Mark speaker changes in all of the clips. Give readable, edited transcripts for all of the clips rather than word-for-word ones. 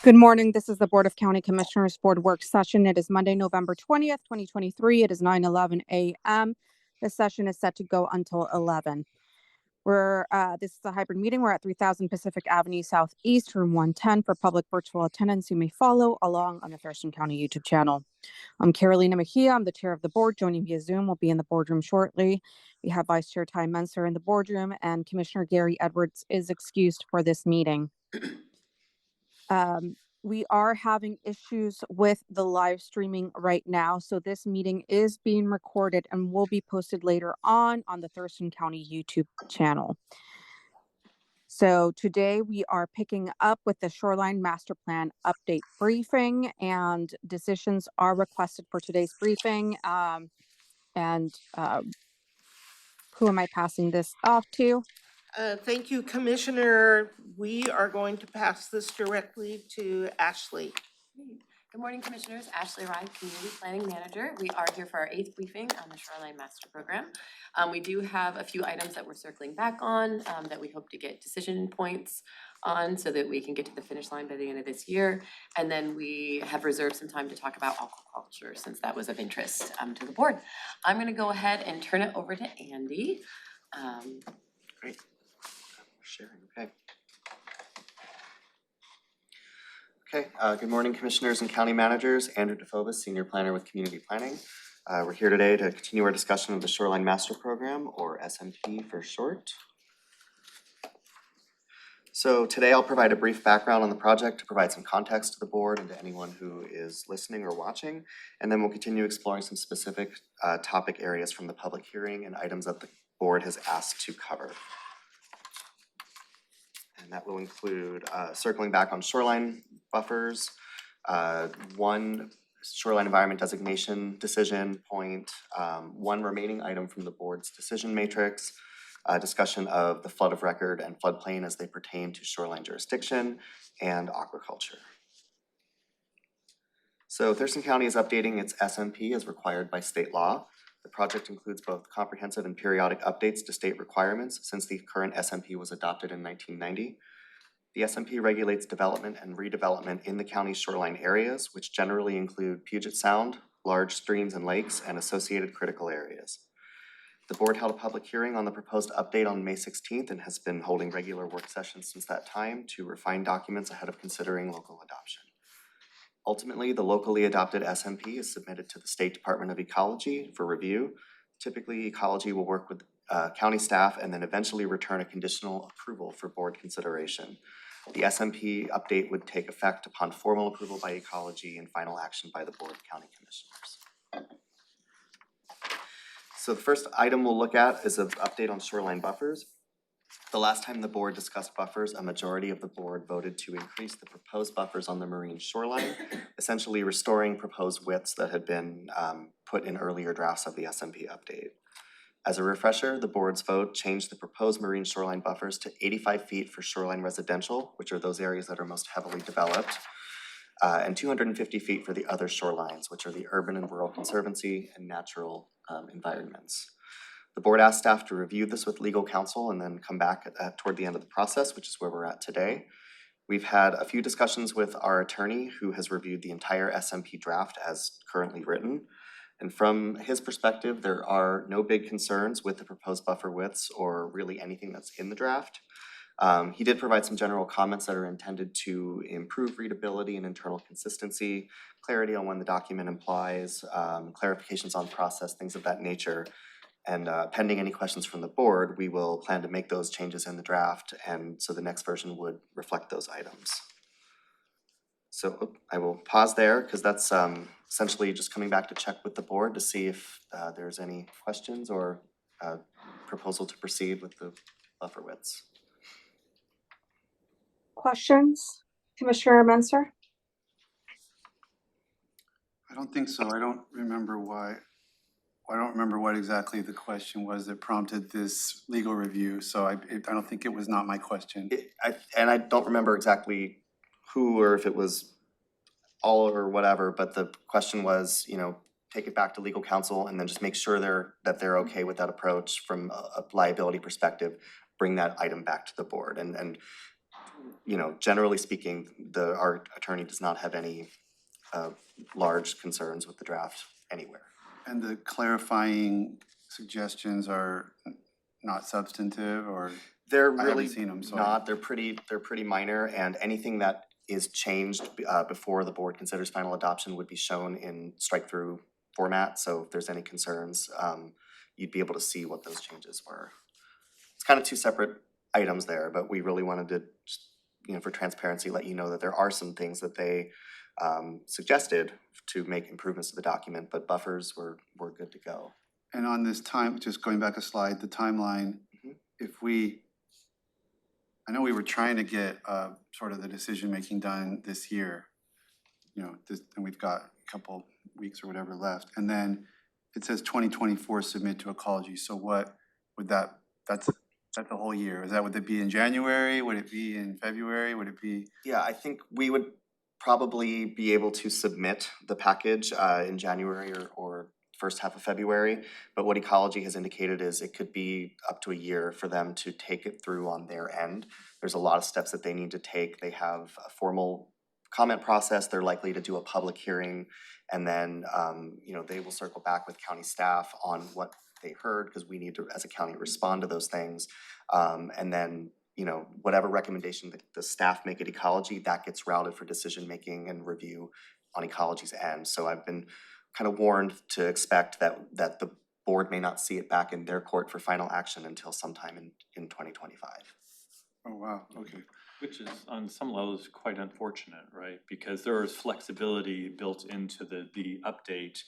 Speaker 1: Good morning. This is the Board of County Commissioners Board Work Session. It is Monday, November 20th, 2023. It is 9:11 a.m. The session is set to go until 11. This is a hybrid meeting. We're at 3000 Pacific Avenue Southeast, room 110 for public virtual attendance. You may follow along on the Thurston County YouTube channel. I'm Carolina Mejia. I'm the chair of the board. Joining via Zoom will be in the boardroom shortly. We have Vice Chair Ty Menser in the boardroom, and Commissioner Gary Edwards is excused for this meeting. We are having issues with the live streaming right now, so this meeting is being recorded and will be posted later on the Thurston County YouTube channel. So today we are picking up with the Shoreline Master Plan update briefing, and decisions are requested for today's briefing. Who am I passing this off to?
Speaker 2: Thank you, Commissioner. We are going to pass this directly to Ashley.
Speaker 3: Good morning, Commissioners. Ashley Rye, Community Planning Manager. We are here for our 8th briefing on the Shoreline Master Program. We do have a few items that we're circling back on that we hope to get decision points on so that we can get to the finish line by the end of this year. And then we have reserved some time to talk about aquaculture since that was of interest to the board. I'm going to go ahead and turn it over to Andy.
Speaker 4: Great. Sharing, okay. Good morning, Commissioners and County Managers. Andrew DeFobis, Senior Planner with Community Planning. We're here today to continue our discussion of the Shoreline Master Program, or SMP for short. So today I'll provide a brief background on the project to provide some context to the board and to anyone who is listening or watching, and then we'll continue exploring some specific topic areas from the public hearing and items that the board has asked to cover. And that will include circling back on shoreline buffers, one shoreline environment designation decision point, one remaining item from the board's decision matrix, discussion of the flood of record and floodplain as they pertain to shoreline jurisdiction, and aquaculture. So Thurston County is updating its SMP as required by state law. The project includes both comprehensive and periodic updates to state requirements since the current SMP was adopted in 1990. The SMP regulates development and redevelopment in the county's shoreline areas, which generally include Puget Sound, large streams and lakes, and associated critical areas. The board held a public hearing on the proposed update on May 16th and has been holding regular work sessions since that time to refine documents ahead of considering local adoption. Ultimately, the locally adopted SMP is submitted to the State Department of Ecology for review. Typically, Ecology will work with county staff and then eventually return a conditional approval for board consideration. The SMP update would take effect upon formal approval by Ecology and final action by the Board of County Commissioners. So the first item we'll look at is an update on shoreline buffers. The last time the board discussed buffers, a majority of the board voted to increase the proposed buffers on the marine shoreline, essentially restoring proposed widths that had been put in earlier drafts of the SMP update. As a refresher, the board's vote changed the proposed marine shoreline buffers to 85 feet for shoreline residential, which are those areas that are most heavily developed, and 250 feet for the other shorelines, which are the urban and rural conservancy and natural environments. The board asked staff to review this with legal counsel and then come back toward the end of the process, which is where we're at today. We've had a few discussions with our attorney who has reviewed the entire SMP draft as currently written. And from his perspective, there are no big concerns with the proposed buffer widths or really anything that's in the draft. He did provide some general comments that are intended to improve readability and internal consistency, clarity on when the document implies, clarifications on process, things of that nature. And pending any questions from the board, we will plan to make those changes in the draft, and so the next version would reflect those items. So I will pause there because that's essentially just coming back to check with the board to see if there's any questions or proposal to proceed with the buffer widths.
Speaker 1: Questions? Commissioner Menser?
Speaker 5: I don't think so. I don't remember what exactly the question was that prompted this legal review. So I don't think it was not my question.
Speaker 4: I don't remember exactly who or if it was all or whatever, but the question was, take it back to legal counsel and then just make sure that they're okay with that approach from a liability perspective, bring that item back to the board. And you know, generally speaking, our attorney does not have any large concerns with the draft anywhere.
Speaker 5: And the clarifying suggestions are not substantive, or
Speaker 4: They're
Speaker 5: I haven't
Speaker 4: really
Speaker 5: seen them, so.
Speaker 4: not, they're pretty minor, and anything that is changed before the board considers final adoption would be shown in strike-through format, so if there's any concerns, you'd be able to see what those changes were. It's kind of two separate items there, but we really wanted to, just, you know, for transparency, let you know that there are some things that they suggested to make improvements to the document, but buffers were good to go.
Speaker 5: And on this time, just going back a slide, the timeline, if we, I know we were trying to get sort of the decision-making done this year, you know, and we've got a couple weeks or whatever left. And then it says 2024 submit to ecology. So what would that's the whole year. Would it be in January? Would it be in February? Would it be?
Speaker 4: Yeah, I think we would probably be able to submit the package in January or first half of February. But what Ecology has indicated is it could be up to a year for them to take it through on their end. There's a lot of steps that they need to take. They have a formal comment process. They're likely to do a public hearing, and then you know, they will circle back with county staff on what they heard, because we need to, as a county, respond to those things. And then, you know, whatever recommendation that the staff make at Ecology, that gets routed for decision making and review on Ecology's end. So I've been kind of warned to expect that the board may not see it back in their court for final action until sometime in 2025.
Speaker 5: Oh, wow, okay.
Speaker 6: Which is on some levels quite unfortunate, right? Because there is flexibility built into the update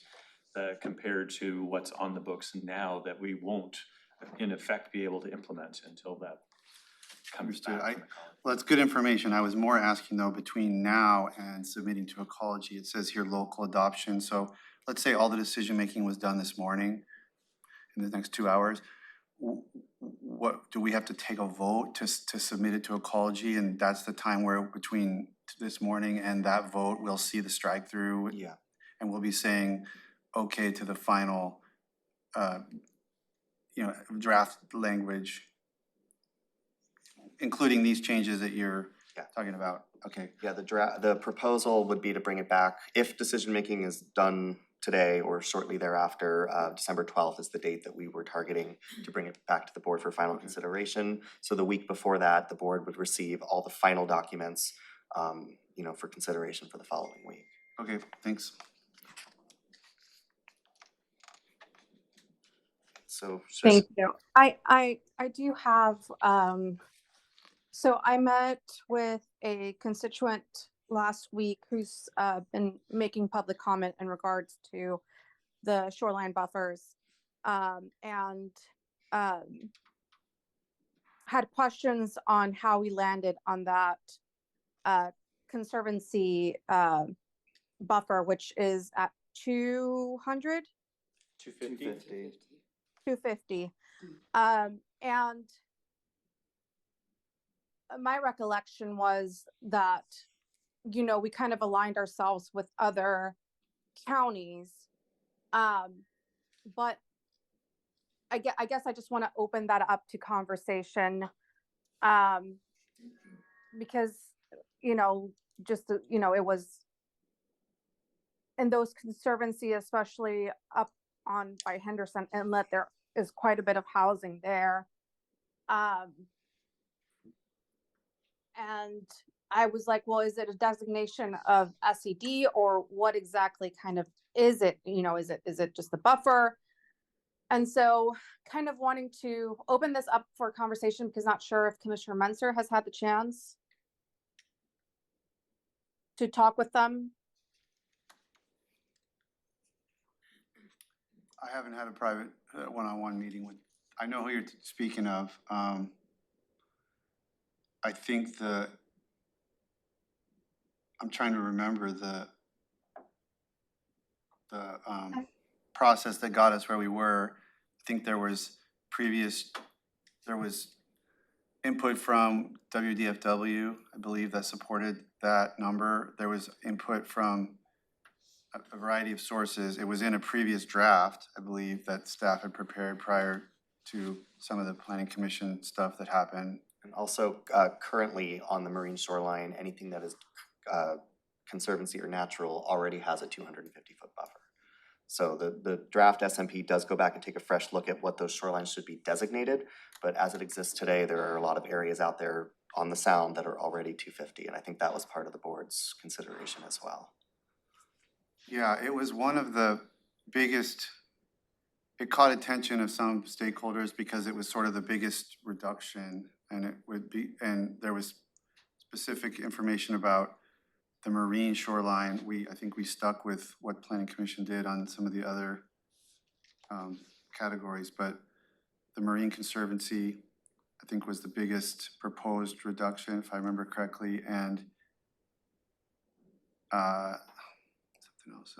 Speaker 6: compared to what's on the books now that we won't in effect be able to implement until that comes
Speaker 5: Understood.
Speaker 6: back.
Speaker 5: Well, that's good information. I was more asking though, between now and submitting to Ecology, it says here local adoption. So let's say all the decision-making was done this morning, in the next 2 hours. What, do we have to take a vote to submit it to Ecology? And that's the time where between this morning and that vote, we'll see the strike through?
Speaker 4: Yeah.
Speaker 5: And we'll be saying, okay to the final, you know, draft language, including these changes that you're talking about. Okay.
Speaker 4: Yeah, the proposal would be to bring it back, if decision-making is done today or shortly thereafter, December 12th is the date that we were targeting to bring it back to the board for final consideration. So the week before that, the board would receive all the final documents, you know, for consideration for the following week.
Speaker 5: Okay, thanks.
Speaker 4: So,
Speaker 1: Thank you. I do have, so I met with a constituent last week who's been making public comment in regards to the shoreline buffers, and had questions on how we landed on that conservancy buffer, which is at 200?
Speaker 4: 250.
Speaker 1: 250. And my recollection was that, you know, we kind of aligned ourselves with other counties. But I guess I just want to open that up to conversation, because, you know, just, you know, it was in those conservancy, especially up on by Henderson Inlet, there is quite a bit of housing there. And I was like, well, is it a designation of SED, or what exactly kind of is it? You know, is it just the buffer? And so kind of wanting to open this up for conversation, because not sure if Commissioner Menser has had the chance to talk with them.
Speaker 5: I haven't had a private one-on-one meeting with, I know who you're speaking of. I think I'm trying to remember the process that got us where we were. I think there was input from WDFW, I believe, that supported that number. There was input from a variety of sources. It was in a previous draft, I believe, that staff had prepared prior to some of the planning commission stuff that happened.
Speaker 4: And also, currently on the marine shoreline, anything that is conservancy or natural already has a 250-foot buffer. So the draft SMP does go back and take a fresh look at what those shorelines should be designated, but as it exists today, there are a lot of areas out there on the sound that are already 250, and I think that was part of the board's consideration as well.
Speaker 5: Yeah, it was one of the biggest, it caught attention of some stakeholders because it was sort of the biggest reduction, and it would be, and there was specific information about the marine shoreline. I think we stuck with what Planning Commission did on some of the other categories, but the Marine Conservancy, I think, was the biggest proposed reduction, if I remember correctly, and something else.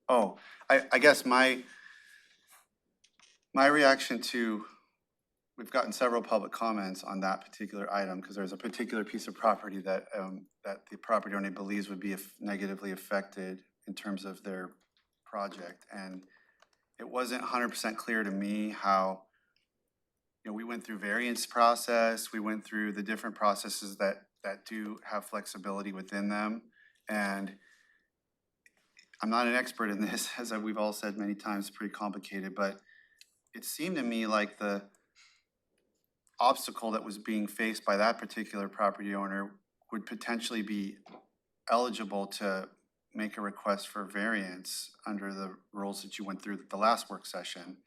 Speaker 5: Oh, I guess my reaction to, we've gotten several public comments on that particular item because there's a particular piece of property that that the property owner believes would be negatively affected in terms of their project, and it wasn't 100% clear to me how, you know, we went through variance process, we went through the different processes that do have flexibility within them, and I'm not an expert in this, as we've all said many times, it's pretty complicated, but it seemed to me like the obstacle that was being faced by that particular property owner would potentially be eligible to make a request for variance under the rules that you went through at the last work session.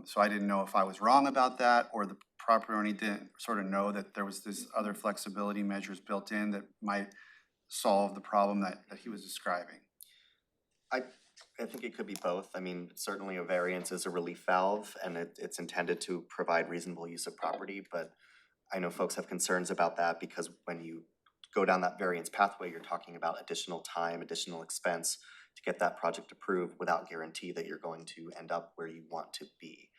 Speaker 5: So I didn't know if I was wrong about that, or the property owner didn't sort of know that there was this other flexibility measures built in that might solve the problem that he was describing.
Speaker 4: I think it could be both. I mean, certainly a variance is a relief valve, and it's intended to provide reasonable use of property, but I know folks have concerns about that because when you go down that variance pathway, you're talking about additional time, additional expense to get that project approved without guarantee that you're going to end up where you want to be.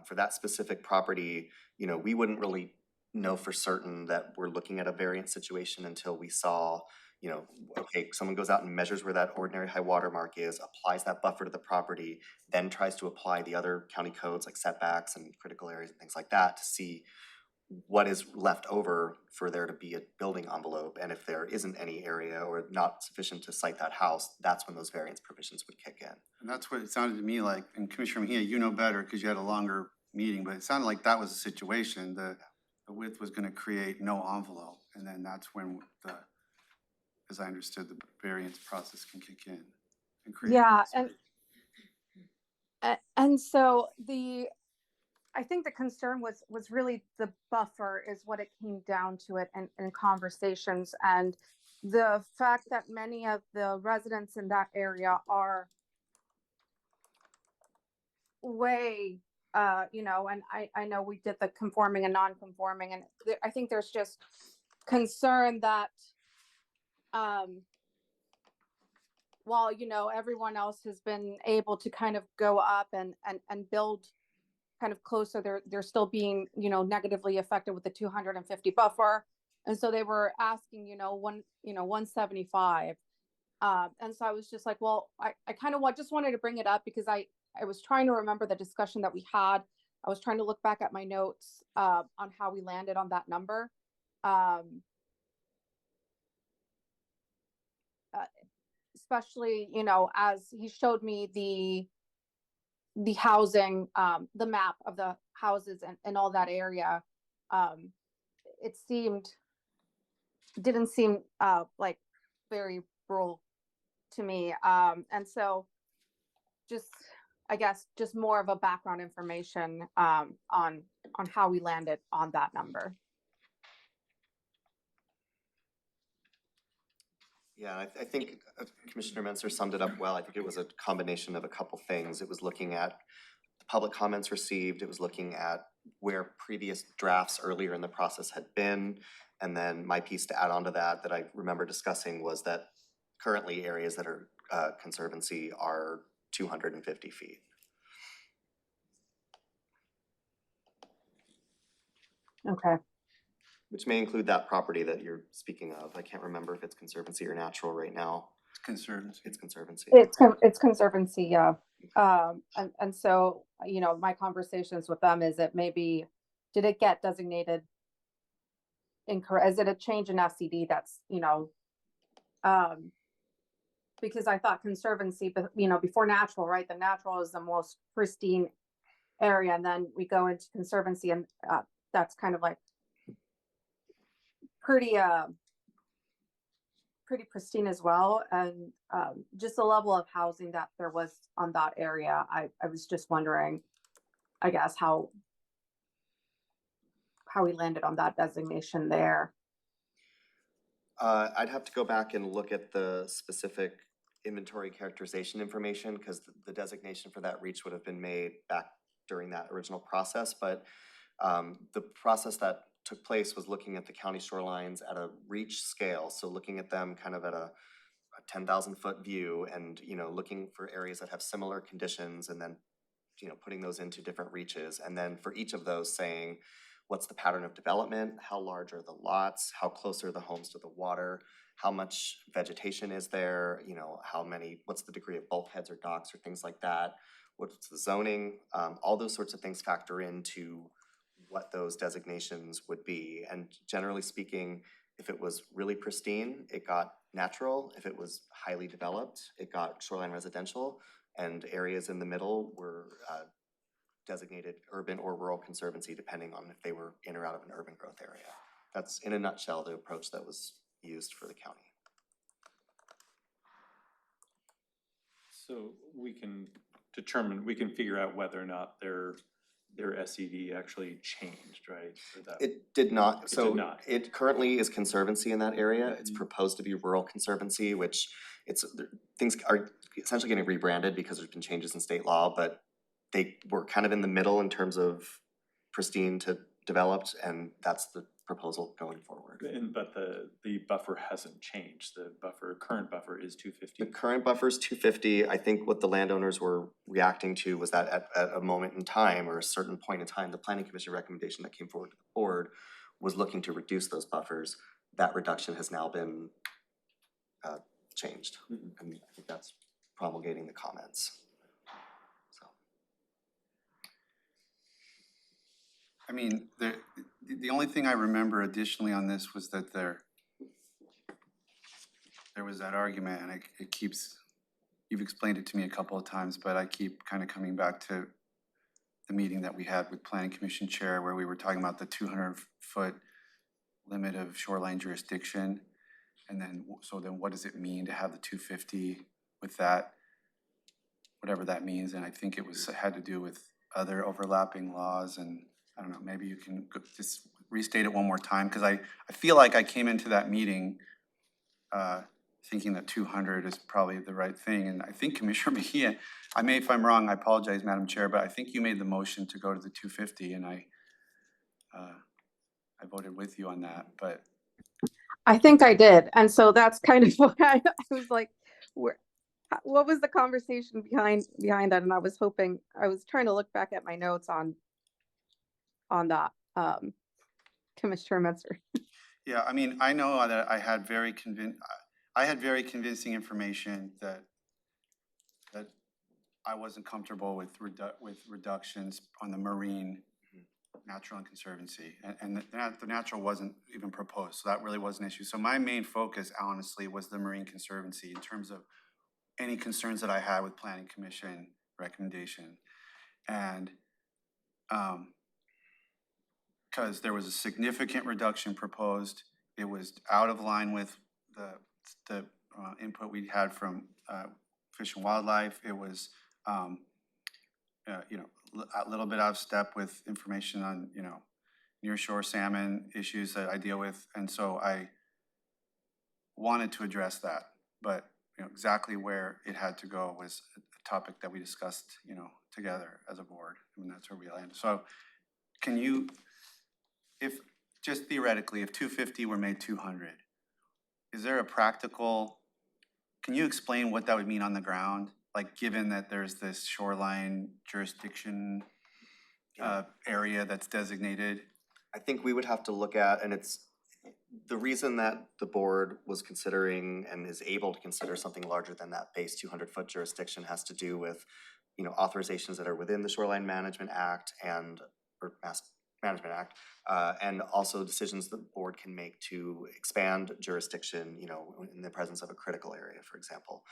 Speaker 4: For that specific property, you know, we wouldn't really know for certain that we're looking at a variance situation until we saw, you know, okay, someone goes out and measures where that ordinary high water mark is, applies that buffer to the property, then tries to apply the other county codes like setbacks and critical areas and things like that to see what is left over for there to be a building envelope. And if there isn't any area or not sufficient to site that house, that's when those variance provisions would kick in.
Speaker 5: And that's what it sounded to me like, and Commissioner Mejia, you know better because you had a longer meeting, but it sounded like that was the situation. The width was going to create no envelope, and then that's when as I understood, the variance process can kick in and create.
Speaker 1: Yeah, and so I think the concern was really the buffer is what it came down to it in conversations, and the fact that many of the residents in that area are way, you know, and I know we did the conforming and non-conforming, and I think there's just concern that while, you know, everyone else has been able to kind of go up and build kind of closer, they're still being, you know, negatively affected with the 250 buffer. And so they were asking, 175. And so I was just like, well, I kind of just wanted to bring it up because I was trying to remember the discussion that we had. I was trying to look back at my notes on how we landed on that number. Especially, you know, as he showed me the housing, the map of the houses and all that area, it didn't seem like very rural to me. And so I guess just more of a background information on how we landed on that number.
Speaker 4: Yeah, I think Commissioner Menser summed it up well. I think it was a combination of a couple things. It was looking at the public comments received, it was looking at where previous drafts earlier in the process had been, and then my piece to add on to that I remember discussing was that currently areas that are conservancy are 250 feet.
Speaker 1: Okay.
Speaker 4: Which may include that property that you're speaking of. I can't remember if it's conservancy or natural right now.
Speaker 5: It's conservancy.
Speaker 4: It's conservancy.
Speaker 1: It's conservancy, yeah. And so, you know, my conversations with them is it maybe, did it get designated incorrect? Is it a change in SCD that's, because I thought conservancy, but before natural, right? The natural is the most pristine area, and then we go into conservancy, and that's kind of like pretty pretty pristine as well. And just the level of housing that there was on that area, I was just wondering, I guess, how we landed on that designation there.
Speaker 4: I'd have to go back and look at the specific inventory characterization information, because the designation for that reach would have been made back during that original process, but the process that took place was looking at the county shorelines at a reach scale, so looking at them kind of at a 10,000 foot view, and looking for areas that have similar conditions, and then putting those into different reaches, and then for each of those saying, what's the pattern of development, how large are the lots, how close are the homes to the water, how much vegetation is there, what's the degree of bulkheads or docks or things like that, what's the zoning, all those sorts of things factor into what those designations would be. And generally speaking, if it was really pristine, it got natural. If it was highly developed, it got shoreline residential, and areas in the middle were designated urban or rural conservancy, depending on if they were in or out of an urban growth area. That's, in a nutshell, the approach that was used for the county.
Speaker 6: So we can figure out whether or not their SED actually changed, right?
Speaker 4: It did not.
Speaker 6: It
Speaker 4: So
Speaker 6: did not.
Speaker 4: it currently is conservancy in that area. It's proposed to be rural conservancy, which things are essentially getting rebranded because there's been changes in state law, but they were kind of in the middle in terms of pristine to developed, and that's the proposal going forward.
Speaker 6: But the buffer hasn't changed. The current buffer is 250.
Speaker 4: The current buffer is 250. I think what the landowners were reacting to was that at a moment in time, or a certain point in time, the planning commission recommendation that came forward to the board was looking to reduce those buffers. That reduction has now been changed. And I think that's promulgating the comments. So.
Speaker 5: I mean, the only thing I remember additionally on this was that there was that argument, and it keeps, you've explained it to me a couple of times, but I keep kind of coming back to the meeting that we had with Planning Commission Chair, where we were talking about the 200-foot limit of shoreline jurisdiction. And then, so then what does it mean to have the 250 with that, whatever that means? And I think it had to do with other overlapping laws, and I don't know, maybe you can just restate it one more time, because I feel like I came into that meeting thinking that 200 is probably the right thing. And I think Commissioner Mejia, if I'm wrong, I apologize, Madam Chair, but I think you made the motion to go to the 250, and I voted with you on that, but.
Speaker 1: I think I did. And so that's kind of why I was like, what was the conversation behind that? And I was trying to look back at my notes on that, Commissioner Metzer.
Speaker 5: Yeah, I mean, I know that I had very convincing information that I wasn't comfortable with reductions on the marine, natural, and conservancy, and the natural wasn't even proposed, so that really was an issue. So my main focus, honestly, was the marine conservancy in terms of any concerns that I had with Planning Commission recommendation, and because there was a significant reduction proposed, it was out of line with the input we had from Fish and Wildlife. It was a little bit out of step with information on nearshore salmon issues that I deal with, and so I wanted to address that, but exactly where it had to go was a topic that we discussed together as a board, and that's where we landed. So can you, if just theoretically, if 250 were made 200, is there a practical, can you explain what that would mean on the ground? Like, given that there's this shoreline jurisdiction area that's designated?
Speaker 4: I think we would have to look at, and it's the reason that the board was considering and is able to consider something larger than that base 200-foot jurisdiction has to do with authorizations that are within the Shoreline Management Act or Mass Management Act, and also decisions the board can make to expand jurisdiction, you know, in the presence of a critical area, for example.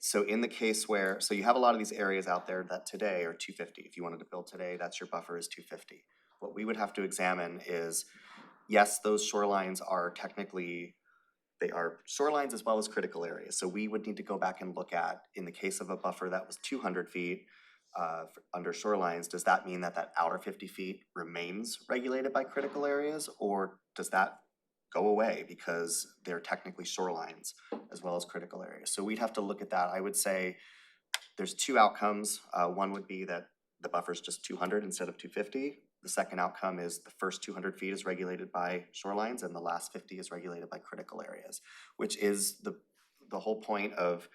Speaker 4: So in the case where, so you have a lot of these areas out there that today are 250. If you wanted to build today, that's your buffer is 250. What we would have to examine is, yes, those shorelines are technically, they are shorelines as well as critical areas. So we would need to go back and look at, in the case of a buffer that was 200 feet, under shorelines, does that mean that that outer 50 feet remains regulated by critical areas, or does that go away because they're technically shorelines as well as critical areas? So we'd have to look at that. I would say there's two outcomes. One would be that the buffer's just 200 instead of 250. The second outcome is the first 200 feet is regulated by shorelines and the last 50 is regulated by critical areas, which is the whole point of,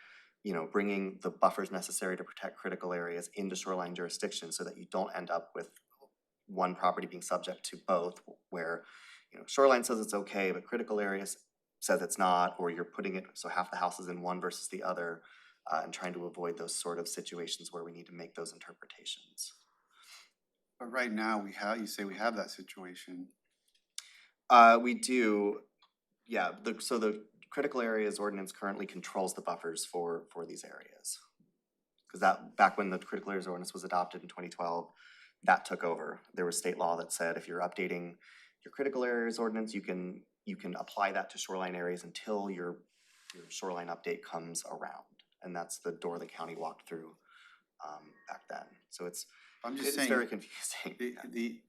Speaker 4: you know, bringing the buffers necessary to protect critical areas into shoreline jurisdiction so that you don't end up with one property being subject to both, where, you know, shoreline says it's okay, but critical areas says it's not, or you're putting it so half the house is in one versus the other, and trying to avoid those sort of situations where we need to make those interpretations.
Speaker 5: But right now, you say we have that situation.
Speaker 4: We do, yeah, so the critical areas ordinance currently controls the buffers for these areas. Because that, back when the critical areas ordinance was adopted in 2012, that took over. There was state law that said if you're updating your critical areas ordinance, you can apply that to shoreline areas until your shoreline update comes around. And that's the door the county walked through back then. So
Speaker 5: I'm just
Speaker 4: it's
Speaker 5: saying,
Speaker 4: very confusing.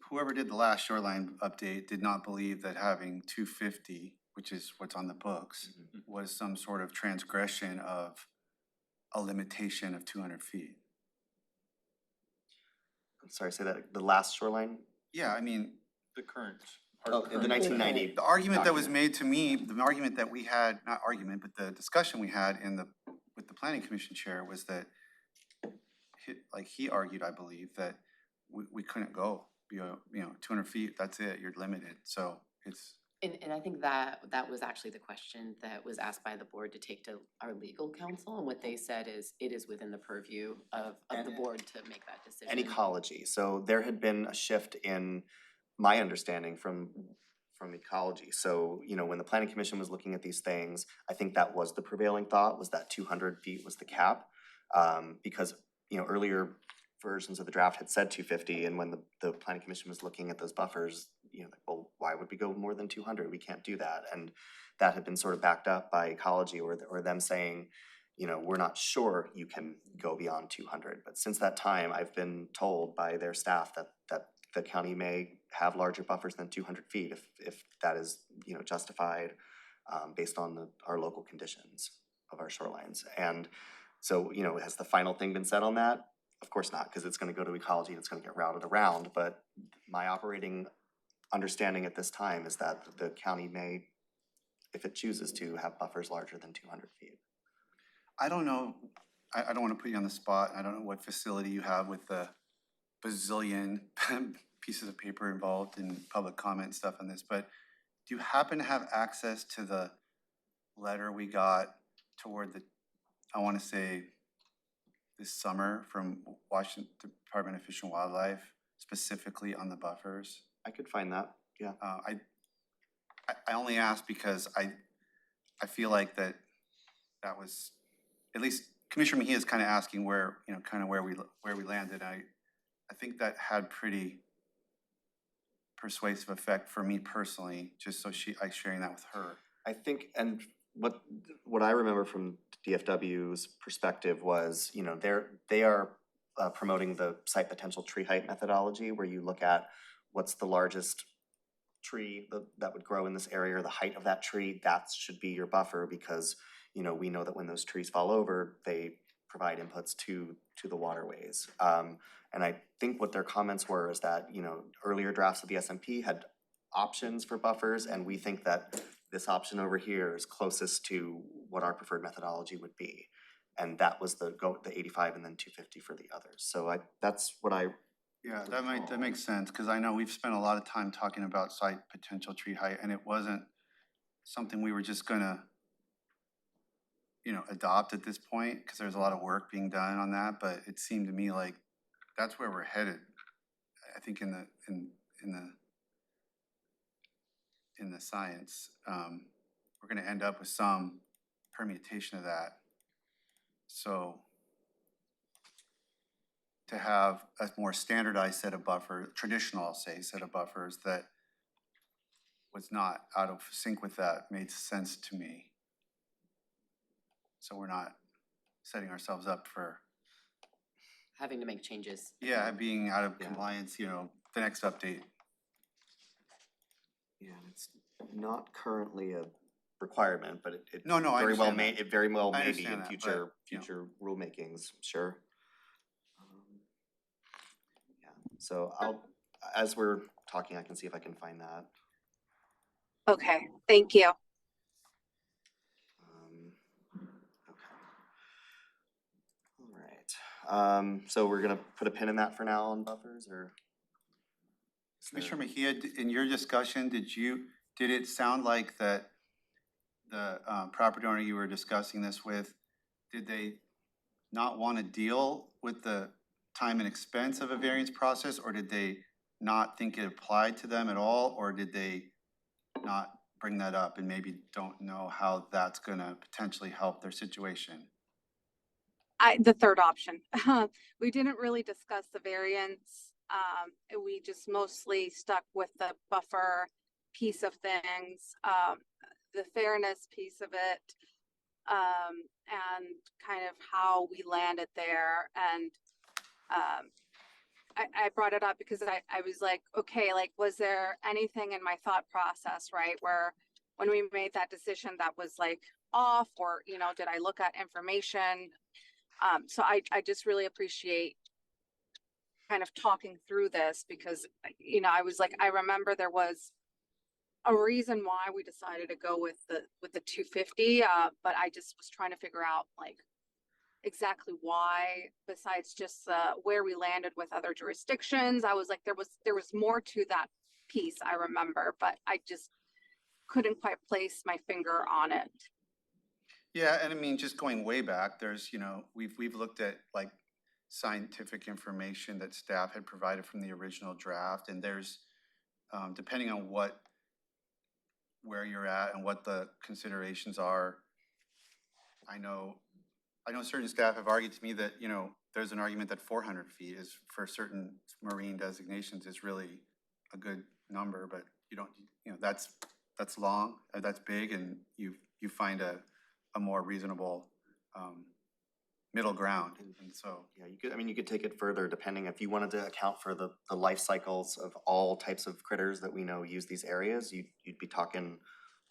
Speaker 5: Whoever did the last shoreline update did not believe that having 250, which is what's on the books, was some sort of transgression of a limitation of 200 feet.
Speaker 4: I'm sorry, say that, the last shoreline?
Speaker 5: Yeah, I mean,
Speaker 6: The current.
Speaker 4: Oh, in the 1990.
Speaker 5: the argument that was
Speaker 4: document.
Speaker 5: made to me, the argument that we had, not argument, but the discussion we had with the planning commission chair was that he argued, I believe, that we couldn't go, you know, 200 feet, that's it, you're limited, so it's.
Speaker 3: And I think that was actually the question that was asked by the board to take to our legal counsel, and what they said is it is within the purview of the board to make that decision.
Speaker 4: And ecology, so there had been a shift in my understanding from ecology. So, you know, when the planning commission was looking at these things, I think that was the prevailing thought, was that 200 feet was the cap. Because, you know, earlier versions of the draft had said 250, and when the planning commission was looking at those buffers, you know, like, well, why would we go more than 200? We can't do that. And that had been sort of backed up by ecology, or them saying, you know, we're not sure you can go beyond 200. But since that time, I've been told by their staff that the county may have larger buffers than 200 feet if that is, you know, justified based on our local conditions of our shorelines. And so, you know, has the final thing been said on that? Of course not, because it's going to go to ecology and it's going to get routed around. But my operating understanding at this time is that the county may, if it chooses to, have buffers larger than 200 feet.
Speaker 5: I don't know, I don't want to put you on the spot. I don't know what facility you have with the bazillion pieces of paper involved in public comment and stuff on this, but do you happen to have access to the letter we got toward the, I want to say, this summer from Washington Department of Fish and Wildlife, specifically on the buffers?
Speaker 4: I could find that, yeah.
Speaker 5: I only asked because I feel like that was, at least Commissioner Mejia is kind of asking where, you know, kind of where we landed. I think that had pretty persuasive effect for me personally, just so I sharing that with her.
Speaker 4: I think, and what I remember from DFW's perspective was, you know, they are promoting the site potential tree height methodology, where you look at what's the largest tree that would grow in this area, or the height of that tree, that should be your buffer, because, you know, we know that when those trees fall over, they provide inputs to the waterways. And I think what their comments were is that, you know, earlier drafts of the SMP had options for buffers, and we think that this option over here is closest to what our preferred methodology would be. And that was the 85 and then 250 for the others. So that's what I.
Speaker 5: Yeah, that makes sense, because I know we've spent a lot of time talking about site potential tree height, and it wasn't something we were just gonna, you know, adopt at this point, because there's a lot of work being done on that, but it seemed to me like that's where we're headed. I think in the science, we're gonna end up with some permutation of that. So to have a more standardized set of buffer, traditional, I'll say, set of buffers that was not out of sync with that made sense to me. So we're not setting ourselves up for,
Speaker 3: Having to make changes.
Speaker 5: yeah, being out of
Speaker 4: Yeah.
Speaker 5: compliance, you know, the next update.
Speaker 4: Yeah, it's not currently a requirement, but it
Speaker 5: No, I
Speaker 4: very well
Speaker 5: understand
Speaker 4: may,
Speaker 5: that.
Speaker 4: it very well
Speaker 5: I
Speaker 4: may be
Speaker 5: understand
Speaker 4: in
Speaker 5: that, but,
Speaker 4: future,
Speaker 5: you know.
Speaker 4: future rulemakings, sure. Yeah, so as we're talking, I can see if I can find that.
Speaker 1: Okay, thank you.
Speaker 4: Okay. All right, so we're gonna put a pin in that for now on buffers, or? is there-
Speaker 5: Commissioner Mejia, in your discussion, did it sound like that the property owner you were discussing this with, did they not want to deal with the time and expense of a variance process, or did they not think it applied to them at all, or did they not bring that up and maybe don't know how that's gonna potentially help their situation?
Speaker 1: The third option. We didn't really discuss the variance. We just mostly stuck with the buffer piece of things, the fairness piece of it, and kind of how we landed there. And I brought it up because I was like, okay, like, was there anything in my thought process, right, where when we made that decision that was like off, or, you know, did I look at information? So I just really appreciate kind of talking through this, because, you know, I was like, I remember there was a reason why we decided to go with the 250, but I just was trying to figure out like exactly why, besides just where we landed with other jurisdictions. I was like, there was more to that piece, I remember, but I just couldn't quite place my finger on it.
Speaker 5: Yeah, and I mean, just going way back, there's, you know, we've looked at like scientific information that staff had provided from the original draft, and there's, depending on where you're at and what the considerations are, I know certain staff have argued to me that, you know, there's an argument that 400 feet is, for certain marine designations, is really a good number, but you don't, you know, that's long, that's big, and you find a more reasonable middle ground, and so.
Speaker 4: Yeah, you could take it further, depending if you wanted to account for the life cycles of all types of critters that we know use these areas, you'd be talking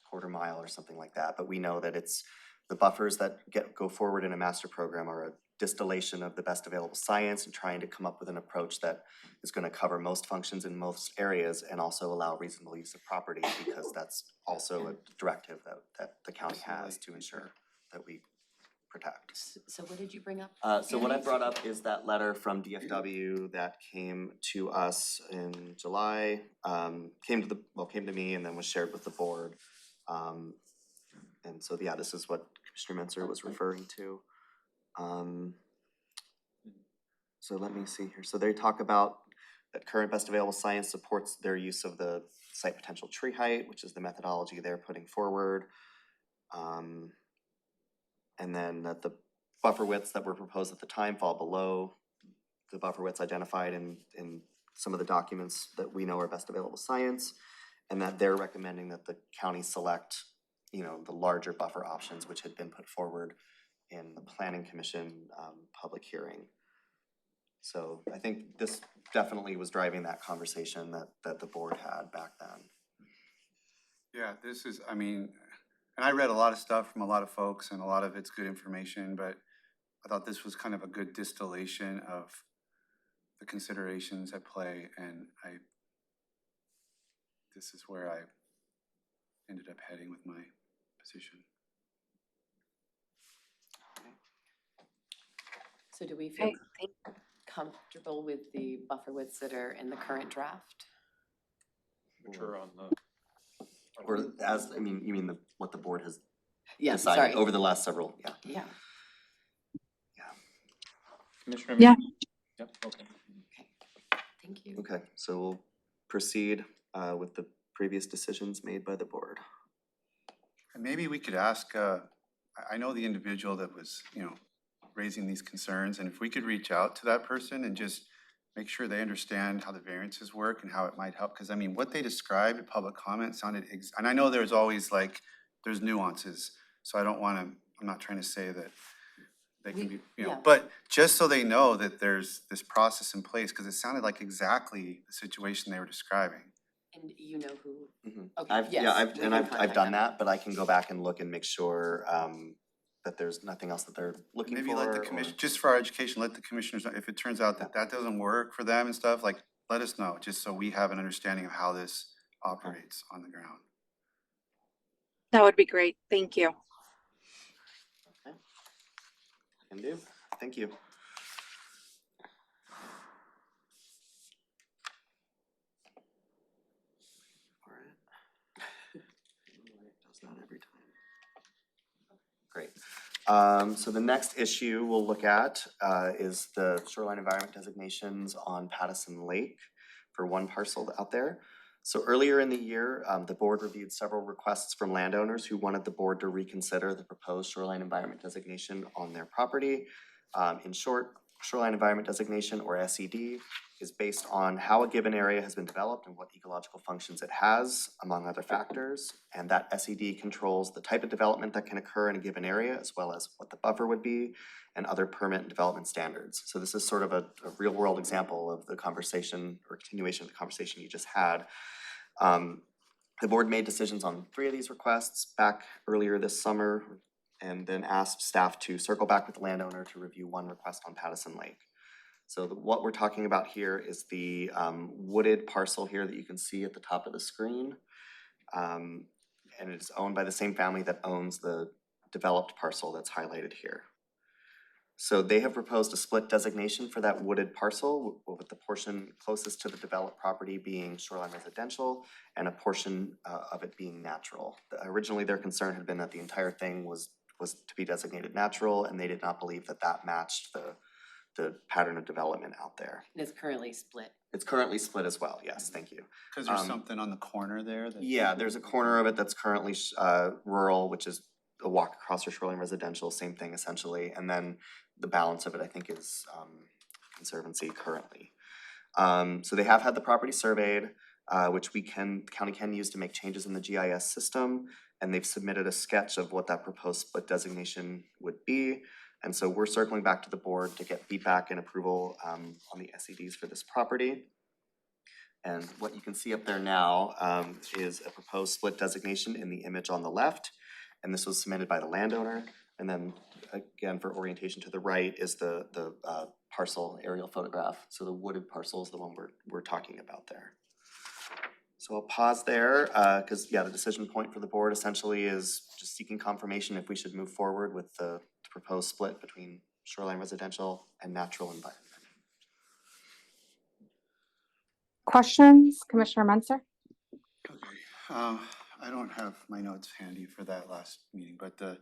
Speaker 4: quarter mile or something like that. But we know that it's the buffers that go forward in a master program are a distillation of the best available science and trying to come up with an approach that is going to cover most functions in most areas and also allow reasonable use of property, because that's also a directive that the county has to ensure that we protect.
Speaker 3: So what did you bring up?
Speaker 4: So what I brought up is that letter from DFW that came to us in July, came to me and then was shared with the board. And so, yeah, this is what Commissioner Menzer was referring to. So let me see here. So they talk about that current best available science supports their use of the site potential tree height, which is the methodology they're putting forward. And then that the buffer widths that were proposed at the time fall below the buffer widths identified in some of the documents that we know are best available science, and that they're recommending that the county select, you know, the larger buffer options which had been put forward in the Planning Commission public hearing. So I think this definitely was driving that conversation that the board had back then.
Speaker 5: Yeah, this is, I mean, and I read a lot of stuff from a lot of folks, and a lot of it's good information, but I thought this was kind of a good distillation of the considerations at play, and this is where I ended up heading with my position.
Speaker 3: So do we feel
Speaker 1: Okay,
Speaker 3: comfortable with the buffer widths that are in the current draft?
Speaker 6: Which are on the.
Speaker 4: Or as, you mean what the board has
Speaker 3: Yeah,
Speaker 4: decided
Speaker 3: sorry.
Speaker 4: over the last several, yeah.
Speaker 3: Yeah,
Speaker 6: Commissioner?
Speaker 1: Yeah.
Speaker 6: Yep, okay.
Speaker 3: okay, thank you.
Speaker 4: Okay. Okay, so we'll proceed with the previous decisions made by the board.
Speaker 5: And maybe we could ask, I know the individual that was, raising these concerns, and if we could reach out to that person and just make sure they understand how the variances work and how it might help, because I mean, what they described in public comment sounded, and I know there's always like, there's nuances, so I don't wanna, I'm not trying to say that they can be,
Speaker 3: Yeah.
Speaker 5: but just so they know that there's this process in place, because it sounded like exactly the situation they were describing.
Speaker 3: And you know who?
Speaker 4: Mhm.
Speaker 3: Okay,
Speaker 4: I've,
Speaker 3: yes,
Speaker 4: yeah,
Speaker 3: we
Speaker 4: I've,
Speaker 3: can
Speaker 4: and I've
Speaker 3: contact
Speaker 4: done
Speaker 3: them.
Speaker 4: that, but I can go back and look and make sure that there's nothing else that they're looking for.
Speaker 5: Maybe let the commission, just for our education, let the commissioners know, if it turns out that that doesn't work for them and stuff, like, let us know, just so we have an understanding of how this operates on the ground.
Speaker 1: That would be great. Thank you.
Speaker 4: Can do. Thank you. All right. Does that every time. Great. So the next issue we'll look at is the shoreline environment designations on Pattison Lake for one parcel out there. So earlier in the year, the board reviewed several requests from landowners who wanted the board to reconsider the proposed shoreline environment designation on their property. In short, shoreline environment designation, or SED, is based on how a given area has been developed and what ecological functions it has, among other factors. And that SED controls the type of development that can occur in a given area, as well as what the buffer would be and other permit and development standards. So this is sort of a real world example of the conversation or continuation of the conversation you just had. The board made decisions on 3 of these requests back earlier this summer, and then asked staff to circle back with the landowner to review 1 request on Pattison Lake. So what we're talking about here is the wooded parcel here that you can see at the top of the screen. And it's owned by the same family that owns the developed parcel that's highlighted here. So they have proposed a split designation for that wooded parcel, with the portion closest to the developed property being shoreline residential and a portion of it being natural. Originally, their concern had been that the entire thing was to be designated natural, and they did not believe that that matched the pattern of development out there.
Speaker 3: And it's currently split.
Speaker 4: It's currently split as well, yes, thank you.
Speaker 5: Because there's something on the corner there that.
Speaker 4: Yeah, there's a corner of it that's currently rural, which is a walk across or shoreline residential, same thing essentially, and then the balance of it, I think, is conservancy currently. So they have had the property surveyed, which the county can use to make changes in the GIS system, and they've submitted a sketch of what that proposed split designation would be. And so we're circling back to the board to get feedback and approval on the SEDs for this property. And what you can see up there now is a proposed split designation in the image on the left. And this was submitted by the landowner. And then again, for orientation to the right is the parcel aerial photograph. So the wooded parcel is the one we're talking about there. So I'll pause there because the decision point for the board essentially is just seeking confirmation if we should move forward with the proposed split between shoreline residential and natural environment.
Speaker 1: Questions, Commissioner Menzer?
Speaker 5: Okay, I don't have my notes handy for that last meeting, but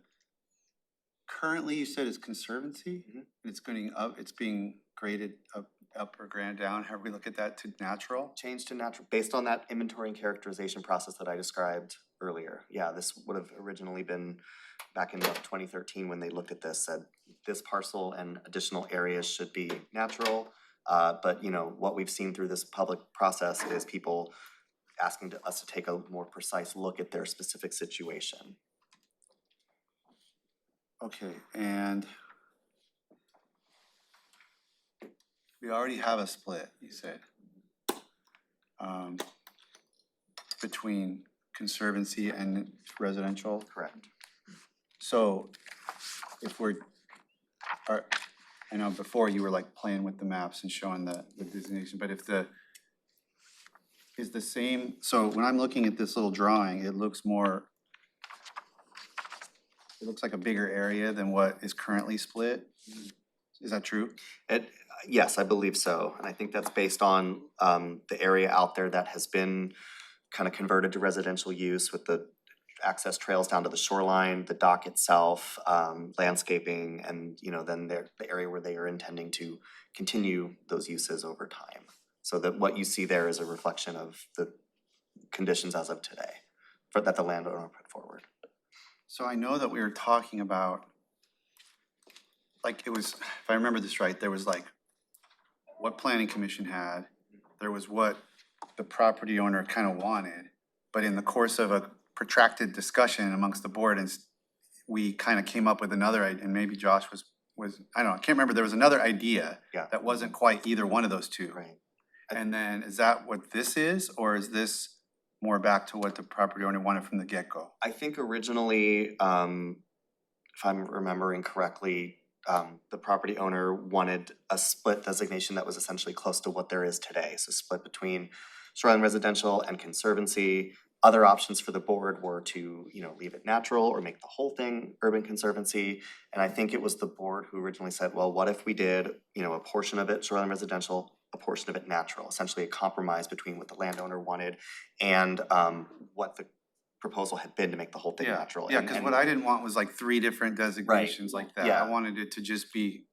Speaker 5: currently you said it's conservancy?
Speaker 4: Mhm.
Speaker 5: It's being graded up or graded down, however we look at that, to natural?
Speaker 4: Change to natural, based on that inventory and characterization process that I described earlier. Yeah, this would have originally been back in 2013 when they looked at this, said this parcel and additional areas should be natural. But what we've seen through this public process is people asking us to take a more precise look at their specific situation.
Speaker 5: Okay, and we already have a split, you said, between conservancy and residential.
Speaker 4: Correct.
Speaker 5: So if I know before you were like playing with the maps and showing the designation, but is the same, so when I'm looking at this little drawing, it looks like a bigger area than what is currently split. Is that true?
Speaker 4: Yes, I believe so. And I think that's based on the area out there that has been kind of converted to residential use with the access trails down to the shoreline, the dock itself, landscaping, and then the area where they are intending to continue those uses over time. So that what you see there is a reflection of the conditions as of today, that the landowner put forward.
Speaker 5: So I know that we were talking about, like, it was, if I remember this right, there was like what planning commission had, there was what the property owner kind of wanted, but in the course of a protracted discussion amongst the board, and we kind of came up with another idea, and maybe Josh was, I don't know, I can't remember, there was another idea
Speaker 4: Yeah.
Speaker 5: that wasn't quite either one of those two.
Speaker 4: Right.
Speaker 5: And then, is that what this is, or is this more back to what the property owner wanted from the get-go?
Speaker 4: I think originally, if I'm remembering correctly, the property owner wanted a split designation that was essentially close to what there is today. So split between shoreline residential and conservancy. Other options for the board were to, leave it natural or make the whole thing urban conservancy. And I think it was the board who originally said, well, what if we did, a portion of it shoreline residential, a portion of it natural, essentially a compromise between what the landowner wanted and what the proposal had been to make the whole thing natural.
Speaker 5: Yeah, because what I didn't want was like 3 different designations like that.
Speaker 4: Yeah.
Speaker 5: I wanted it to just be,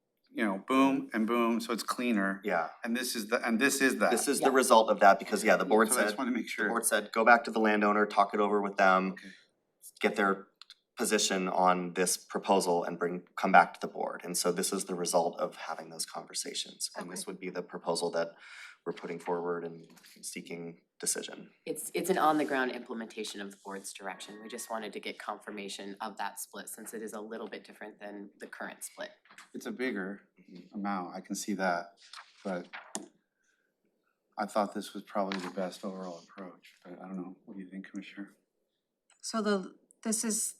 Speaker 5: boom and boom, so it's cleaner.
Speaker 4: Yeah,
Speaker 5: And this is that.
Speaker 4: this is the result of that because, the board
Speaker 5: So I
Speaker 4: said,
Speaker 5: just want to make sure.
Speaker 4: the board said, go back to the landowner, talk it over with them,
Speaker 5: Okay.
Speaker 4: get their position on this proposal and come back to the board. And so this is the result of having those conversations. And this would be the proposal that we're putting forward and seeking decision.
Speaker 3: It's an on-the-ground implementation of the board's direction. We just wanted to get confirmation of that split since it is a little bit different than the current split.
Speaker 5: It's a bigger amount, I can see that, but I thought this was probably the best overall approach, but I don't know, what do you think, Commissioner?
Speaker 1: So this is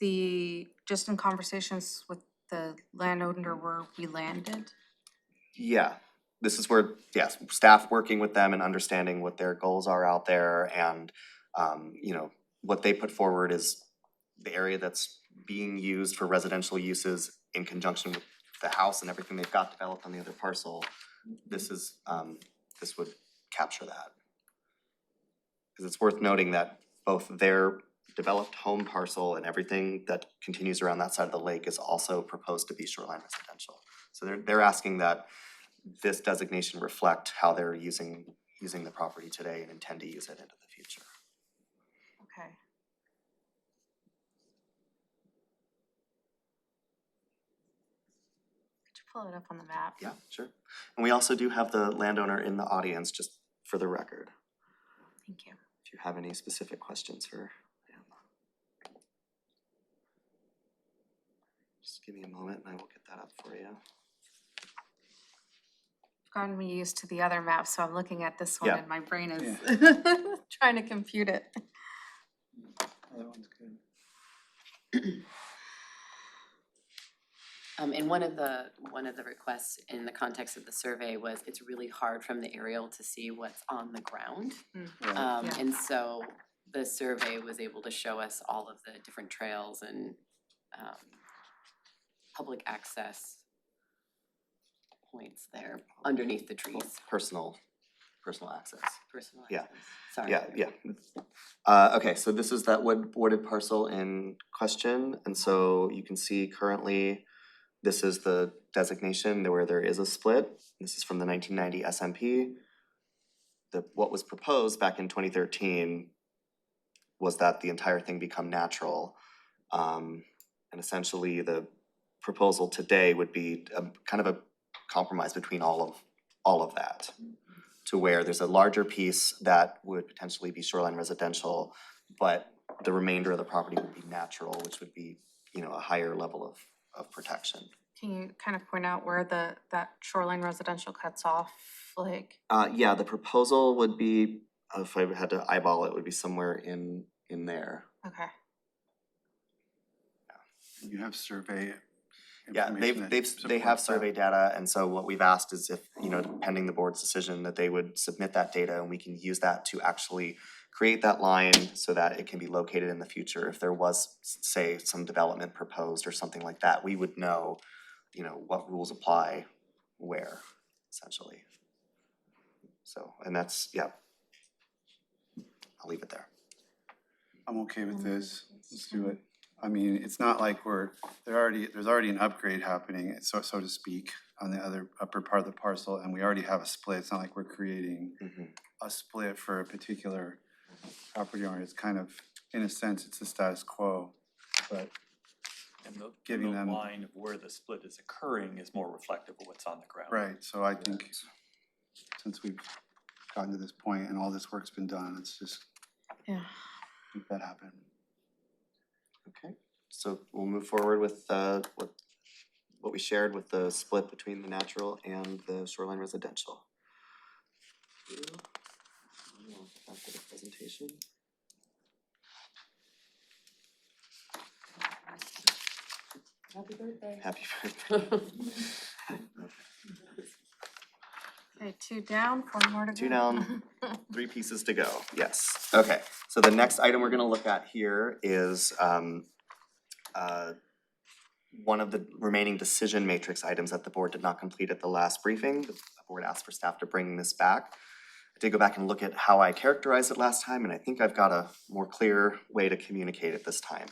Speaker 1: just in conversations with the landowner where we landed?
Speaker 4: Yeah, this is where, staff working with them and understanding what their goals are out there and, what they put forward is the area that's being used for residential uses in conjunction with the house and everything they've got developed on the other parcel. This would capture that. Because it's worth noting that both their developed home parcel and everything that continues around that side of the lake is also proposed to be shoreline residential. So they're asking that this designation reflect how they're using the property today and intend to use it into the future.
Speaker 1: Okay. Could you pull it up on the map?
Speaker 4: Yeah, sure. And we also do have the landowner in the audience, just for the record,
Speaker 1: Thank you.
Speaker 4: if you have any specific questions for him. Just give me a moment and I will get that up for you.
Speaker 1: Gotten me used to the other map, so I'm looking at this one
Speaker 4: Yeah.
Speaker 1: and my brain is trying to compute it.
Speaker 5: That one's good.
Speaker 3: And one of the requests in the context of the survey was it's really hard from the aerial to see what's on the ground.
Speaker 1: Yeah.
Speaker 3: And so the survey was able to show us all of the different trails and public access points there underneath the trees.
Speaker 4: Personal access.
Speaker 3: Personal
Speaker 4: Yeah.
Speaker 3: access. Sorry.
Speaker 4: Yeah. Okay, so this is that wooded parcel in question, and so you can see currently, this is the designation where there is a split. This is from the 1990 SMP. What was proposed back in 2013 was that the entire thing become natural. And essentially, the proposal today would be kind of a compromise between all of that, to where there's a larger piece that would potentially be shoreline residential, but the remainder of the property would be natural, which would be, a higher level of protection.
Speaker 1: Can you kind of point out where that shoreline residential cuts off, like?
Speaker 4: Yeah, the proposal would be, if I had to eyeball it, would be somewhere in there.
Speaker 1: Okay.
Speaker 5: You have survey
Speaker 4: Yeah,
Speaker 5: information that
Speaker 4: they have
Speaker 5: supports that.
Speaker 4: survey data, and so what we've asked is if, pending the board's decision, that they would submit that data and we can use that to actually create that line so that it can be located in the future. If there was, say, some development proposed or something like that, we would know, what rules apply where, essentially. So, and that's, I'll leave it there.
Speaker 5: I'm okay with this, let's do it. I mean, it's not like there's already an upgrade happening, so to speak. on the other upper part of the parcel, and we already have a split. It's not like we're creating a split for a particular property owner. It's kind of, in a sense, it's the status quo, but
Speaker 6: And
Speaker 5: giving
Speaker 6: the
Speaker 5: them-
Speaker 6: line of where the split is occurring is more reflective of what's on the ground.
Speaker 5: right, so I think since we've gotten to this point and all this work's been done, let's just make that happen.
Speaker 4: Okay, so we'll move forward with what we shared with the split between the natural and the shoreline residential. Back to the presentation.
Speaker 3: Happy birthday.
Speaker 4: Happy birthday.
Speaker 1: Okay, 2 down, 4 more to go.
Speaker 4: 2 down, 3 pieces to go, yes. Okay, so the next item we're gonna look at here is one of the remaining decision matrix items that the board did not complete at the last briefing. The board asked for staff to bring this back. I did go back and look at how I characterized it last time, and I think I've got a more clear way to communicate it this time.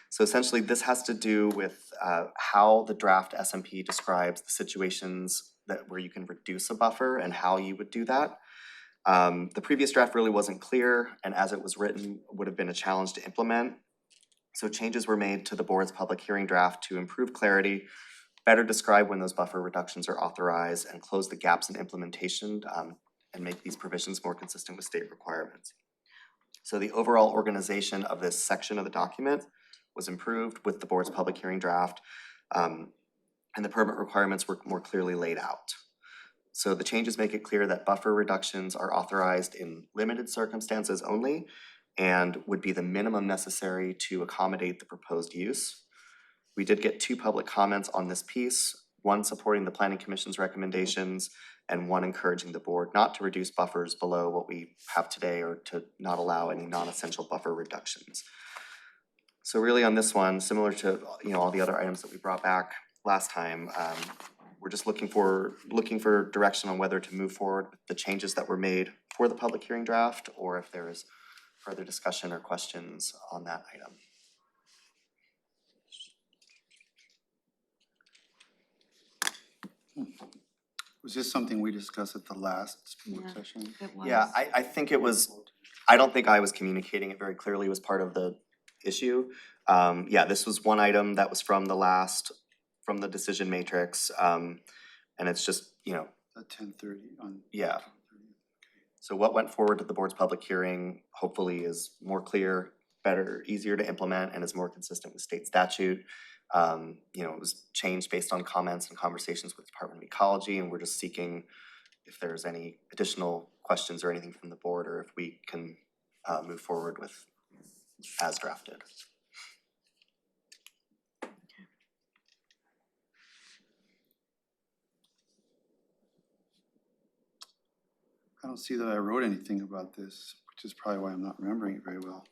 Speaker 4: So essentially, this has to do with how the draft SMP describes the situations where you can reduce a buffer and how you would do that. The previous draft really wasn't clear, and as it was written, would have been a challenge to implement. So changes were made to the board's public hearing draft to improve clarity, better describe when those buffer reductions are authorized, and close the gaps in implementation and make these provisions more consistent with state requirements. So the overall organization of this section of the document was improved with the board's public hearing draft, and the permit requirements were more clearly laid out. So the changes make it clear that buffer reductions are authorized in limited circumstances only and would be the minimum necessary to accommodate the proposed use. We did get 2 public comments on this piece, one supporting the Planning Commission's recommendations and one encouraging the board not to reduce buffers below what we have today or to not allow any non-essential buffer reductions. So really on this one, similar to all the other items that we brought back last time, we're just looking for direction on whether to move forward with the changes that were made for the public hearing draft, or if there is further discussion or questions on that item.
Speaker 5: Was this something we discussed at the last work session?
Speaker 4: Yeah, I think it was, I don't think I was communicating it very clearly as part of the issue. Yeah, this was one item that was from the decision matrix, and it's just,
Speaker 5: At 10:30 on.
Speaker 4: yeah. So what went forward to the board's public hearing hopefully is more clear, better, easier to implement, and is more consistent with state statute. It was changed based on comments and conversations with Department of Ecology, and we're just seeking if there's any additional questions or anything from the board, or if we can move forward with as drafted.
Speaker 5: I don't see that I wrote anything about this, which is probably why I'm not remembering it very well.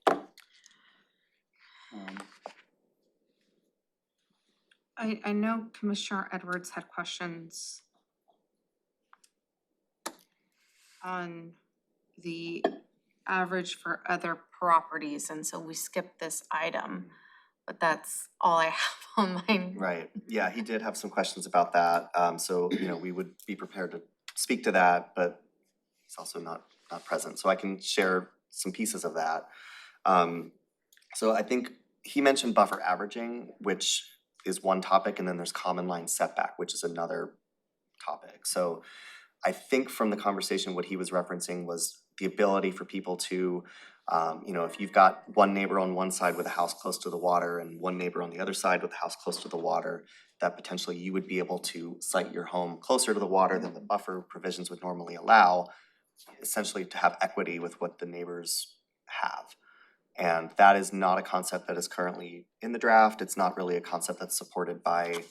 Speaker 1: I know Commissioner Edwards had questions on the average for other properties, and so we skipped this item. But that's all I have on mine.
Speaker 4: Right, yeah, he did have some questions about that, so, we would be prepared to speak to that, but he's also not present, so I can share some pieces of that. So I think he mentioned buffer averaging, which is one topic, and then there's common line setback, which is another topic. So I think from the conversation, what he was referencing was the ability for people to, if you've got one neighbor on one side with a house close to the water and one neighbor on the other side with a house close to the water, that potentially you would be able to site your home closer to the water than the buffer provisions would normally allow, essentially to have equity with what the neighbors have. And that is not a concept that is currently in the draft. It's not really a concept that's supported by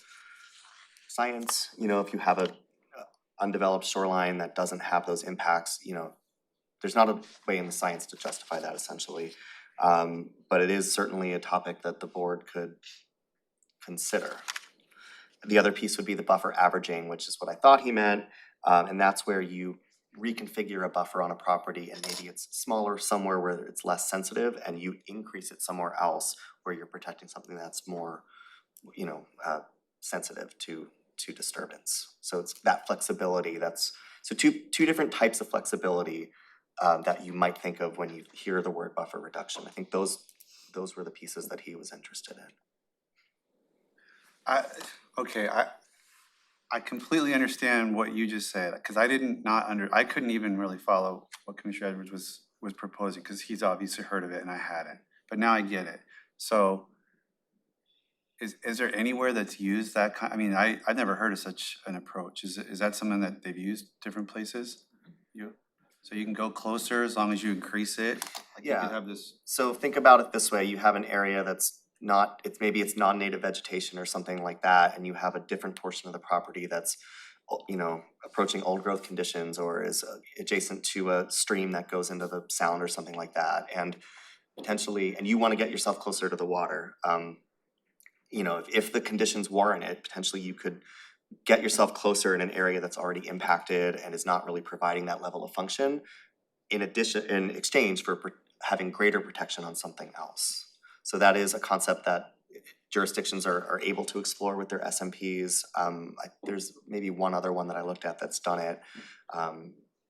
Speaker 4: science. If you have a undeveloped shoreline that doesn't have those impacts, there's not a way in the science to justify that essentially. But it is certainly a topic that the board could consider. The other piece would be the buffer averaging, which is what I thought he meant. And that's where you reconfigure a buffer on a property and maybe it's smaller somewhere where it's less sensitive, and you increase it somewhere else where you're protecting something that's more, sensitive to to disturbance. So it's that flexibility so two different types of flexibility that you might think of when you hear the word buffer reduction. I think those were the pieces that he was interested in.
Speaker 5: I completely understand what you just said, because I couldn't even really follow what Commissioner Edwards was proposing, because he's obviously heard of it and I hadn't, but now I get it. So is there anywhere that's used that kind, I mean, I've never heard of such an approach. Is that something that they've used different places? So you can go closer as long as you increase it? Like you
Speaker 4: Yeah.
Speaker 5: could have this.
Speaker 4: So think about it this way, you have an area that's maybe it's non-native vegetation or something like that, and you have a different portion of the property that's, approaching old growth conditions or is adjacent to a stream that goes into the sound or something like that, and potentially, and you want to get yourself closer to the water. If the conditions warrant it, potentially you could get yourself closer in an area that's already impacted and is not really providing that level of function, in exchange for having greater protection on something else. So that is a concept that jurisdictions are able to explore with their SMPs. There's maybe one other one that I looked at that's done it.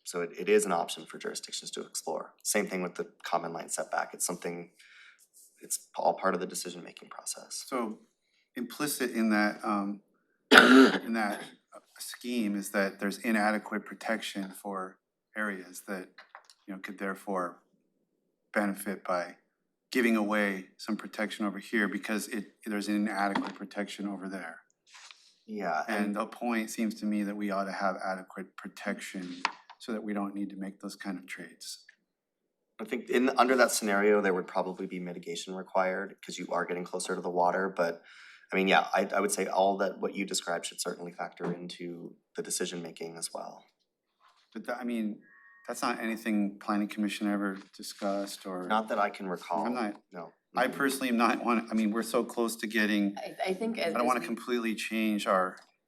Speaker 4: So it is an option for jurisdictions to explore. Same thing with the common line setback. It's all part of the decision-making process.
Speaker 5: So implicit in that scheme is that there's inadequate protection for areas that, could therefore benefit by giving away some protection over here because there's inadequate protection over there.
Speaker 4: Yeah.
Speaker 5: And the point seems to me that we ought to have adequate protection so that we don't need to make those kind of trades.
Speaker 4: I think under that scenario, there would probably be mitigation required because you are getting closer to the water. But I mean, yeah, I would say what you described should certainly factor into the decision-making as well.
Speaker 5: But that's not anything Planning Commission ever discussed or?
Speaker 4: Not that I can recall.
Speaker 5: I'm not.
Speaker 4: No.
Speaker 5: I personally am not we're so close to getting,
Speaker 3: I think
Speaker 5: I don't want to completely change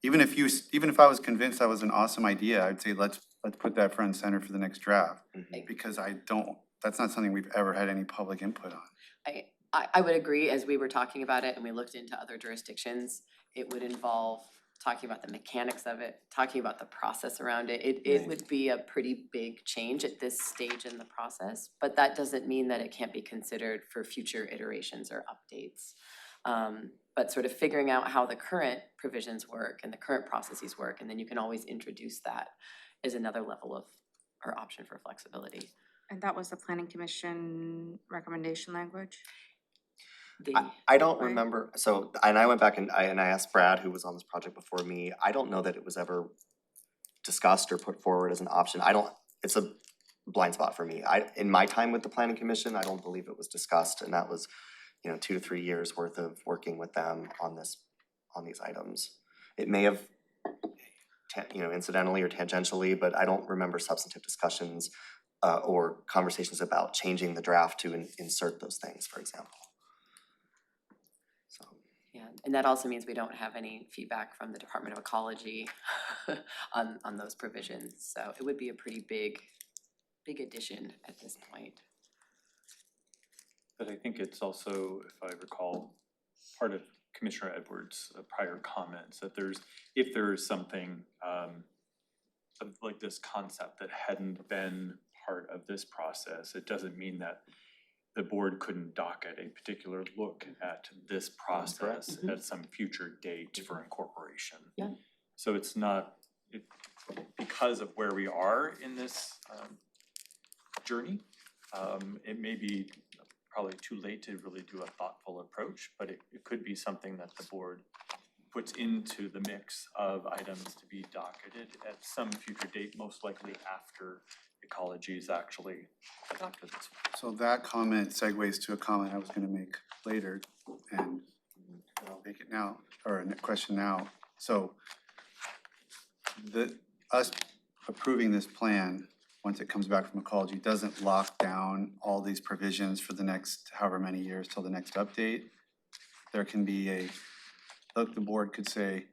Speaker 5: even if I was convinced that was an awesome idea, I'd say let's put that front and center for the next draft.
Speaker 4: Mhm.
Speaker 5: Because that's not something we've ever had any public input on.
Speaker 3: I would agree, as we were talking about it and we looked into other jurisdictions, it would involve talking about the mechanics of it, talking about the process around it. It would be a pretty big change at this stage in the process, but that doesn't mean that it can't be considered for future iterations or updates. But sort of figuring out how the current provisions work and the current processes work, and then you can always introduce that is another level of, or option for flexibility.
Speaker 1: And that was the planning commission recommendation language?
Speaker 4: I don't
Speaker 1: Right.
Speaker 4: remember, and I went back and I asked Brad, who was on this project before me, I don't know that it was ever discussed or put forward as an option. It's a blind spot for me. In my time with the planning commission, I don't believe it was discussed, and that was, 2 to 3 years worth of working with them on these items. It may have, incidentally or tangentially, but I don't remember substantive discussions or conversations about changing the draft to insert those things, for example. So.
Speaker 3: Yeah, and that also means we don't have any feedback from the Department of Ecology on those provisions. So it would be a pretty big addition at this point.
Speaker 6: But I think it's also, if I recall, part of Commissioner Edwards' prior comments, that if there is something like this concept that hadn't been part of this process, it doesn't mean that the board couldn't docket a particular look at this process at some future date for incorporation.
Speaker 3: Yeah.
Speaker 6: So it's not, because of where we are in this journey, it may be probably too late to really do a thoughtful approach, but it could be something that the board puts into the mix of items to be docketed at some future date, most likely after ecology is actually adopted this one.
Speaker 5: So that comment segues to a comment I was gonna make later, and I'll make it now, or a question now. So us approving this plan, once it comes back from ecology, doesn't lock down all these provisions for the next however many years till the next update. There can be the board could say,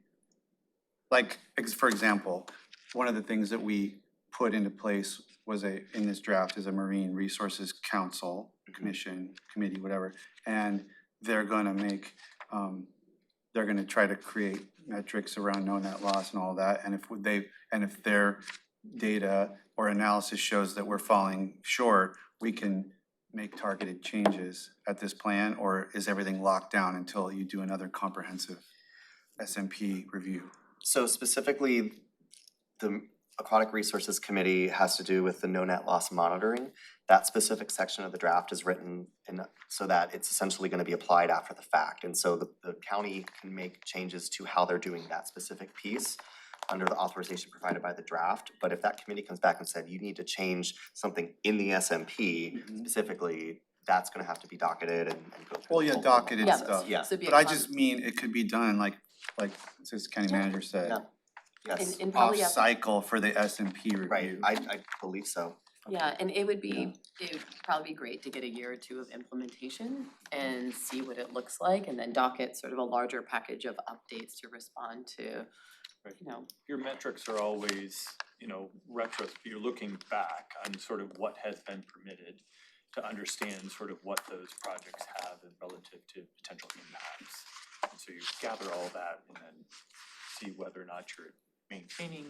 Speaker 5: for example, one of the things that we put into place was in this draft is a Marine Resources Council, commission, committee, whatever, and they're gonna try to create metrics around no net loss and all that, and if their data or analysis shows that we're falling short, we can make targeted changes at this plan, or is everything locked down until you do another comprehensive SMP review?
Speaker 4: So specifically, the Aquatic Resources Committee has to do with the no net loss monitoring. That specific section of the draft is written in so that it's essentially gonna be applied after the fact. And so the county can make changes to how they're doing that specific piece under the authorization provided by the draft. But if that committee comes back and said, you need to change something in the SMP specifically, that's gonna have to be docketed and go through.
Speaker 5: Well,
Speaker 4: the
Speaker 5: yeah,
Speaker 4: full
Speaker 5: docketed
Speaker 3: Yeah,
Speaker 5: stuff.
Speaker 4: Yeah.
Speaker 3: So it'd be a
Speaker 5: But I
Speaker 3: con-
Speaker 5: just mean it could be done like this county manager said,
Speaker 4: Yeah. Yes,
Speaker 3: and probably
Speaker 5: off-cycle for the SMP review.
Speaker 4: right, I believe so.
Speaker 3: Yeah, and it would probably be great to get a year or two of implementation and see what it looks like, and then docket sort of a larger package of updates to respond to,
Speaker 6: Right.
Speaker 3: you know.
Speaker 6: Your metrics are always, you're looking back on sort of what has been permitted to understand sort of what those projects have and relative to potential impacts. And so you gather all that and then see whether or not you're maintaining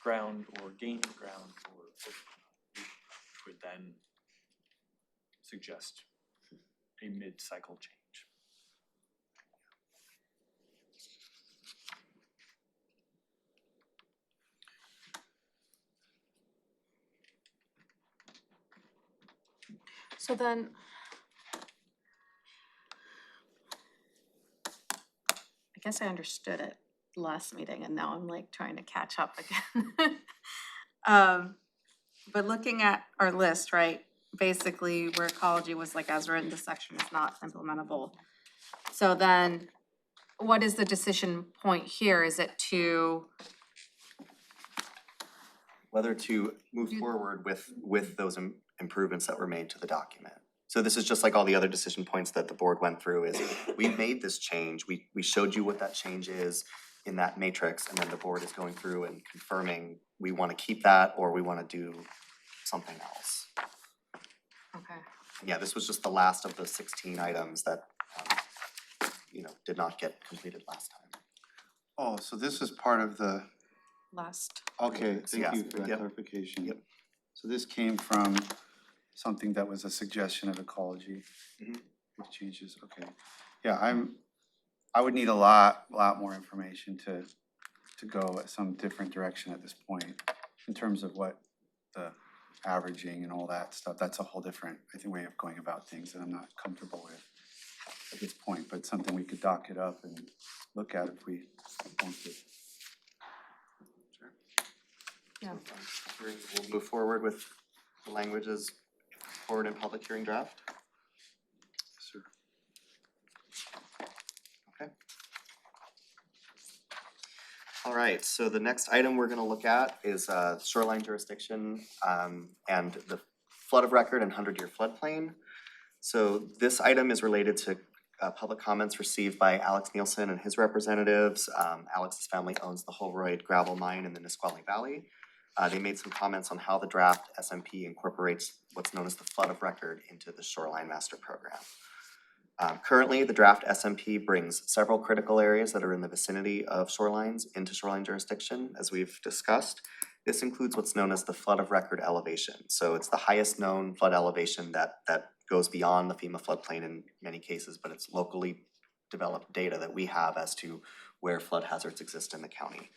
Speaker 6: ground or gaining ground, or which would then suggest a mid-cycle change.
Speaker 1: So then,
Speaker 7: I guess I understood it last meeting and now I'm like trying to catch up again. But looking at our list, right, basically where ecology was like as written, this section is not implementable. So then what is the decision point here? Is it to,
Speaker 4: Whether to move forward with those improvements that were made to the document. So this is just like all the other decision points that the board went through is, we made this change, we showed you what that change is in that matrix, and then the board is going through and confirming we wanna keep that or we wanna do something else.
Speaker 7: okay,
Speaker 4: Yeah, this was just the last of the 16 items that, did not get completed last time.
Speaker 5: Oh, so this is part of the,
Speaker 7: last,
Speaker 5: okay,
Speaker 4: Yeah.
Speaker 5: thank you for that
Speaker 4: Yep.
Speaker 5: clarification.
Speaker 4: Yep.
Speaker 5: So this came from something that was a suggestion of ecology.
Speaker 4: Mhm.
Speaker 5: With changes, okay. Yeah, I would need a lot more information to go at some different direction at this point in terms of what the averaging and all that stuff. That's a whole different, I think, way of going about things that I'm not comfortable with at this point, but something we could dock it up and look at if we want to.
Speaker 4: Sure.
Speaker 7: Yeah.
Speaker 4: We'll move forward with the languages forward in public hearing draft.
Speaker 5: Sure.
Speaker 4: Okay. All right, so the next item we're gonna look at is shoreline jurisdiction and the flood of record and 100-year floodplain. So this item is related to public comments received by Alex Nielsen and his representatives. Alex's family owns the Holroyd gravel mine in the Nisqually Valley. They made some comments on how the draft SMP incorporates what's known as the flood of record into the shoreline master program. Currently, the draft SMP brings several critical areas that are in the vicinity of shorelines into shoreline jurisdiction, as we've discussed. This includes what's known as the flood of record elevation. So it's the highest known flood elevation that goes beyond the FEMA floodplain in many cases, but it's locally developed data that we have as to where flood hazards exist in the county.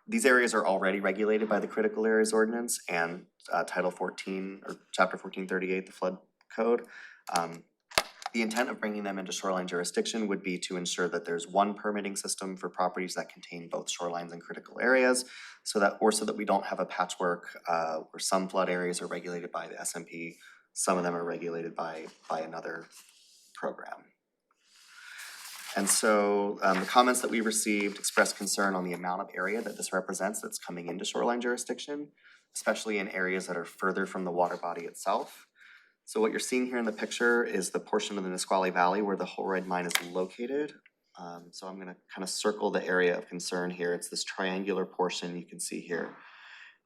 Speaker 4: These areas are already regulated by the Critical Areas Ordinance and Title 14 or Chapter 1438, the Flood Code. The intent of bringing them into shoreline jurisdiction would be to ensure that there's one permitting system for properties that contain both shorelines and critical areas, so that we don't have a patchwork where some flood areas are regulated by the SMP, some of them are regulated by another program. And so the comments that we received expressed concern on the amount of area that this represents that's coming into shoreline jurisdiction, especially in areas that are further from the water body itself. So what you're seeing here in the picture is the portion of the Nisqually Valley where the Holroyd mine is located. So I'm gonna kind of circle the area of concern here. It's this triangular portion you can see here.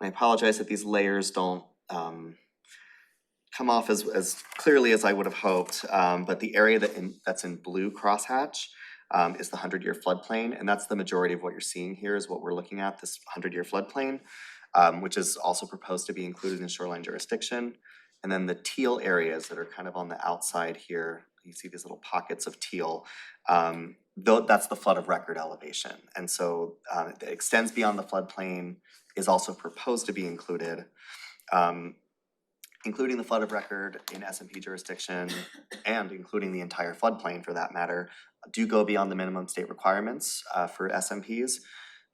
Speaker 4: And I apologize that these layers don't come off as clearly as I would have hoped, but the area that's in blue crosshatch, is the 100-year floodplain, and that's the majority of what you're seeing here is what we're looking at, this 100-year floodplain, which is also proposed to be included in shoreline jurisdiction. And then the teal areas that are kind of on the outside here, you see these little pockets of teal, that's the flood of record elevation. And so it extends beyond the floodplain, is also proposed to be included. Including the flood of record in SMP jurisdiction and including the entire floodplain for that matter, do go beyond the minimum state requirements for SMPs.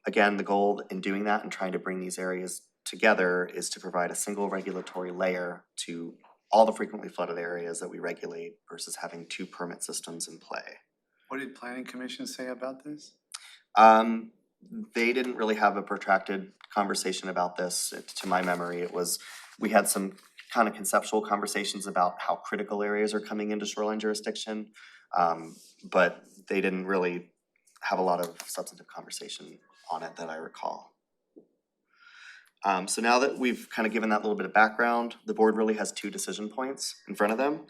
Speaker 4: Again, the goal in doing that and trying to bring these areas together is to provide a single regulatory layer to all the frequently flooded areas that we regulate versus having two permit systems in play.
Speaker 5: What did planning commission say about this?
Speaker 4: They didn't really have a protracted conversation about this. To my memory, we had some kind of conceptual conversations about how critical areas are coming into shoreline jurisdiction, but they didn't really have a lot of substantive conversation on it that I recall. So now that we've kind of given that little bit of background, the board really has two decision points in front of them.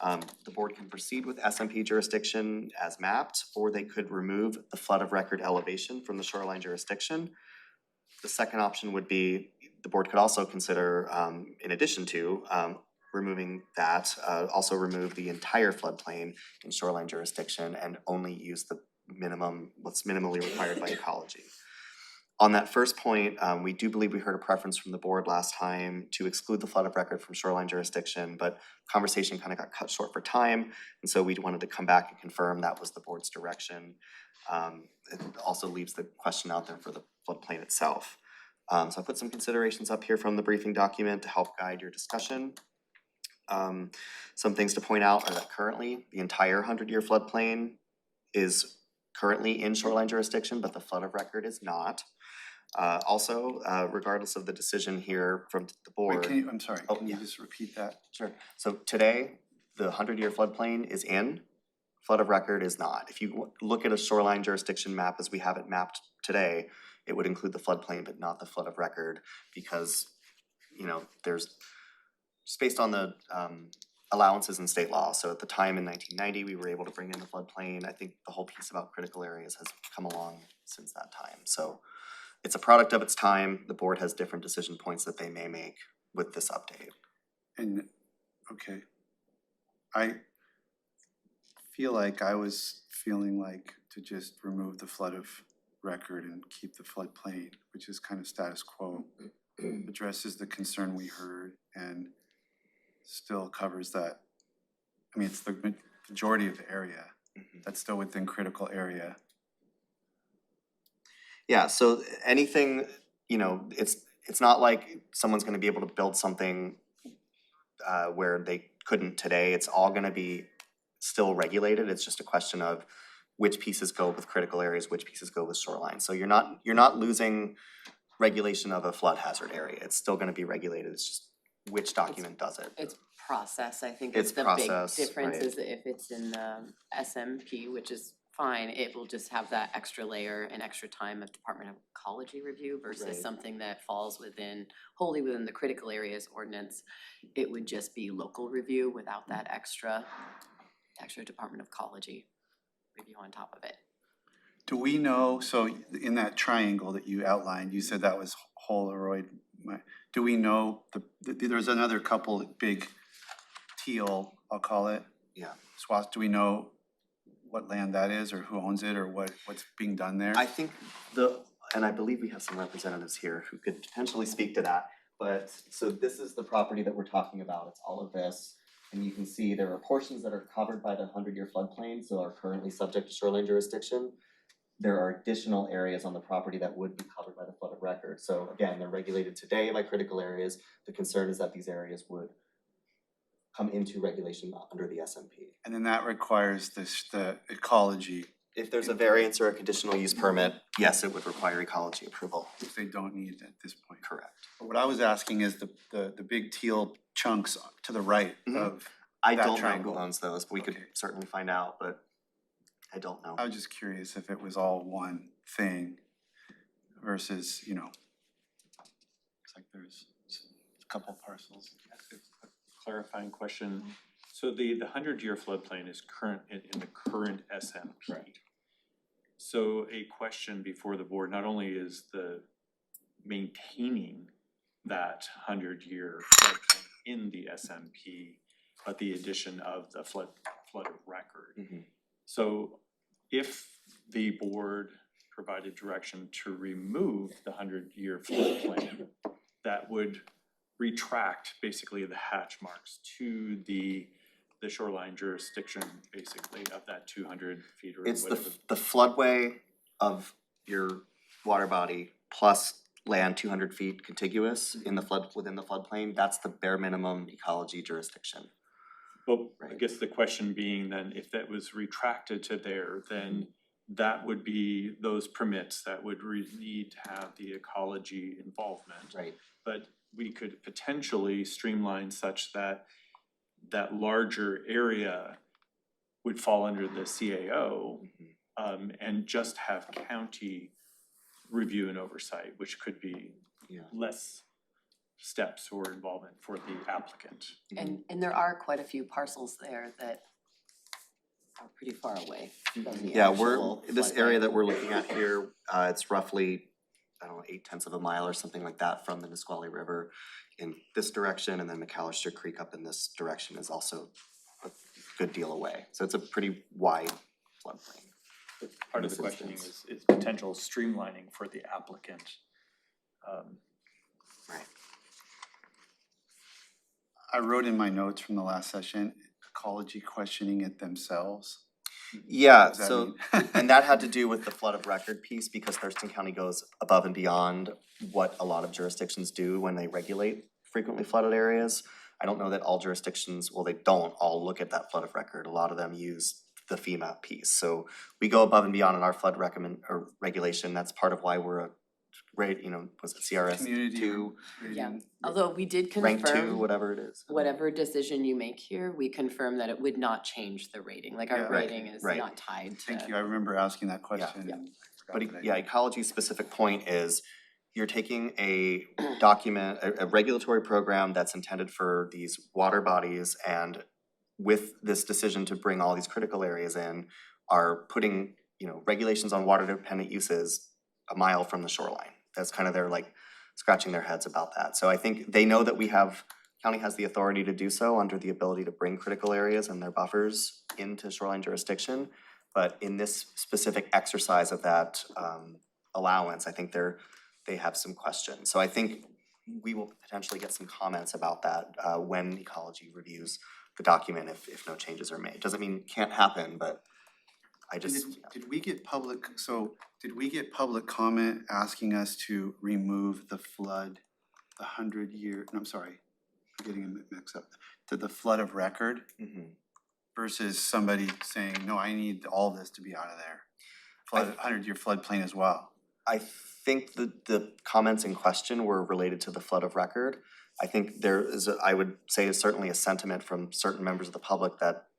Speaker 4: The board can proceed with SMP jurisdiction as mapped, or they could remove the flood of record elevation from the shoreline jurisdiction. The second option would be, the board could also consider, in addition to removing that, also remove the entire floodplain in shoreline jurisdiction and only use the what's minimally required by ecology. On that first point, we do believe we heard a preference from the board last time to exclude the flood of record from shoreline jurisdiction, but conversation kind of got cut short for time, and so we wanted to come back and confirm that was the board's direction. It also leaves the question out there for the floodplain itself. So I put some considerations up here from the briefing document to help guide your discussion. Some things to point out are that currently the entire 100-year floodplain is currently in shoreline jurisdiction, but the flood of record is not. Also, regardless of the decision here from the board.
Speaker 5: Wait, I'm sorry,
Speaker 4: Oh,
Speaker 5: can you
Speaker 4: yeah.
Speaker 5: just repeat that?
Speaker 4: Sure. So today, the 100-year floodplain is in, flood of record is not. If you look at a shoreline jurisdiction map as we have it mapped today, it would include the floodplain but not the flood of record because, you know, there's just based on the allowances in state law. So at the time in 1990, we were able to bring in the floodplain. I think the whole piece about critical areas has come along since that time. So it's a product of its time. The board has different decision points that they may make with this update.
Speaker 5: And, okay. I feel like I was feeling like to just remove the flood of record and keep the floodplain, which is kind of status quo, addresses the concern we heard and still covers that. I mean, it's the majority of the area that's still within critical area.
Speaker 4: Yeah, so anything, you know, it's not like someone's gonna be able to build something where they couldn't today. It's all gonna be still regulated. It's just a question of which pieces go with critical areas, which pieces go with shoreline. So you're not losing regulation of a flood hazard area. It's still gonna be regulated. It's just which document does it.
Speaker 3: It's process, I think
Speaker 4: It's
Speaker 3: is the
Speaker 4: process,
Speaker 3: big difference
Speaker 4: right.
Speaker 3: is that if it's in the SMP, which is fine, it will just have that extra layer and extra time of Department of Ecology review versus
Speaker 4: Right.
Speaker 3: something that falls wholly within the critical areas ordinance. It would just be local review without that extra Department of Ecology review on top of it.
Speaker 5: Do we know, so in that triangle that you outlined, you said that was Polaroid. Do we know, there's another couple big teal, I'll call it.
Speaker 4: Yeah.
Speaker 5: Swaths, do we know what land that is or who owns it or what's being done there?
Speaker 4: I think and I believe we have some representatives here who could potentially speak to that. But, so this is the property that we're talking about. It's all of this. And you can see there are portions that are covered by the 100-year floodplain, so are currently subject to shoreline jurisdiction. There are additional areas on the property that would be covered by the flood of record. So again, they're regulated today by critical areas. The concern is that these areas would come into regulation under the SMP.
Speaker 5: And then that requires the ecology,
Speaker 4: If there's a variance or a conditional use permit, yes, it would require ecology approval.
Speaker 5: which they don't need at this point.
Speaker 4: Correct.
Speaker 5: But what I was asking is the big teal chunks to the right
Speaker 4: Mhm.
Speaker 5: of
Speaker 4: I
Speaker 5: that
Speaker 4: don't know
Speaker 5: triangle.
Speaker 4: who owns those, but we could
Speaker 5: Okay.
Speaker 4: certainly find out, but I don't know.
Speaker 5: I was just curious if it was all one thing versus, you know, it's like there's a couple parcels.
Speaker 6: Clarifying question. So the 100-year floodplain is in the current SMP.
Speaker 4: Correct.
Speaker 6: So a question before the board, not only is the maintaining that 100-year floodplain in the SMP, but the addition of the flood of record.
Speaker 4: Mhm.
Speaker 6: So if the board provided direction to remove the 100-year floodplain, that would retract basically the hatch marks to the shoreline jurisdiction, basically, of that 200 feet or
Speaker 4: It's
Speaker 6: whatever.
Speaker 4: the floodway of your water body plus land 200 feet contiguous in the within the floodplain, that's the bare minimum ecology jurisdiction.
Speaker 6: Well, I
Speaker 4: Right.
Speaker 6: guess the question being then, if that was retracted to there, then that would be those permits that would need to have the ecology involvement.
Speaker 4: Right.
Speaker 6: But we could potentially streamline such that that larger area would fall under the CAO, and just have county review and oversight, which could be
Speaker 4: Yeah.
Speaker 6: less steps or involvement for the applicant.
Speaker 3: And there are quite a few parcels there that are pretty far away from the
Speaker 4: Yeah,
Speaker 3: actual
Speaker 4: this
Speaker 3: floodway.
Speaker 4: area that we're looking at here, it's roughly, I don't know, 8/10 of a mile or something like that from the Nisqually River in this direction, and then McAllister Creek up in this direction is also a good deal away. So it's a pretty wide floodplain.
Speaker 6: Part of
Speaker 4: this
Speaker 6: the questioning
Speaker 4: instance.
Speaker 6: is potential streamlining for the applicant.
Speaker 4: Right.
Speaker 5: I wrote in my notes from the last session, ecology questioning it themselves.
Speaker 4: Yeah,
Speaker 5: What does that
Speaker 4: so,
Speaker 5: mean?
Speaker 4: and that had to do with the flood of record piece, because Thurston County goes above and beyond what a lot of jurisdictions do when they regulate frequently flooded areas. I don't know that all jurisdictions, well, they don't all look at that flood of record, a lot of them use the FEMA piece. So we go above and beyond in our flood regulation, that's part of why we're a rate, was it CRS
Speaker 5: Community
Speaker 4: 2,
Speaker 3: Yeah,
Speaker 5: rating.
Speaker 3: although we did
Speaker 4: rank 2,
Speaker 3: confirm,
Speaker 4: whatever it is.
Speaker 3: whatever decision you make here, we confirm that it would not change the rating, like
Speaker 5: Yeah.
Speaker 3: our
Speaker 4: Right,
Speaker 3: rating is
Speaker 4: right.
Speaker 3: not tied to.
Speaker 5: Thank you, I remember asking that question.
Speaker 3: Yeah.
Speaker 5: and forgot
Speaker 4: But
Speaker 5: that I
Speaker 4: yeah,
Speaker 5: did.
Speaker 4: ecology's specific point is you're taking a document, a regulatory program that's intended for these water bodies, and with this decision to bring all these critical areas in, are putting, regulations on water dependent uses a mile from the shoreline. That's kind of their scratching their heads about that. So I think they know that county has the authority to do so under the ability to bring critical areas and their buffers into shoreline jurisdiction. But in this specific exercise of that allowance, I think they have some questions. So I think we will potentially get some comments about that when ecology reviews the document if no changes are made. Doesn't mean it can't happen, but I
Speaker 5: And
Speaker 4: just,
Speaker 5: did we get public comment asking us to remove the flood, the 100-year, no, I'm sorry, I'm getting them mixed up, to the flood of record
Speaker 4: Mhm.
Speaker 5: versus somebody saying, no, I need all this to be out of there. Flood, 100-year floodplain as well.
Speaker 4: I think the comments in question were related to the flood of record. I think there is, I would say is certainly a sentiment from certain members of the public that,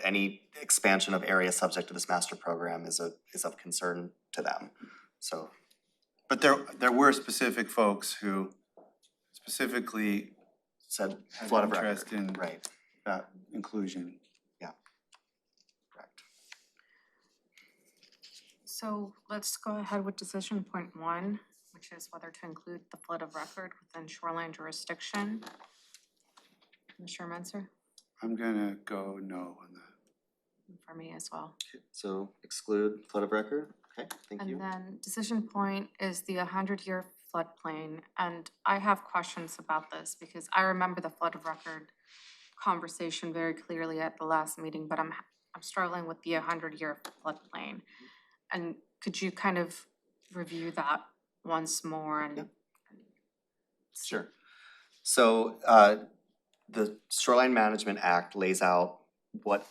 Speaker 4: any expansion of area subject to this master program is of concern to them, so.
Speaker 5: But there were specific folks who specifically
Speaker 4: Said
Speaker 5: had
Speaker 4: flood of
Speaker 5: interest
Speaker 4: record,
Speaker 5: in
Speaker 4: right,
Speaker 5: that inclusion.
Speaker 4: correct.
Speaker 7: So let's go ahead with decision point 1, which is whether to include the flood of record within shoreline jurisdiction. Commissioner Menzer,
Speaker 5: I'm gonna go no on that.
Speaker 7: and for me as well.
Speaker 4: So exclude flood of record, okay, thank you.
Speaker 7: And then decision point is the 100-year floodplain, and I have questions about this because I remember the flood of record conversation very clearly at the last meeting, but I'm struggling with the 100-year floodplain. And could you kind of review that once more and?
Speaker 4: Yeah. Sure. So the Shoreline Management Act lays out what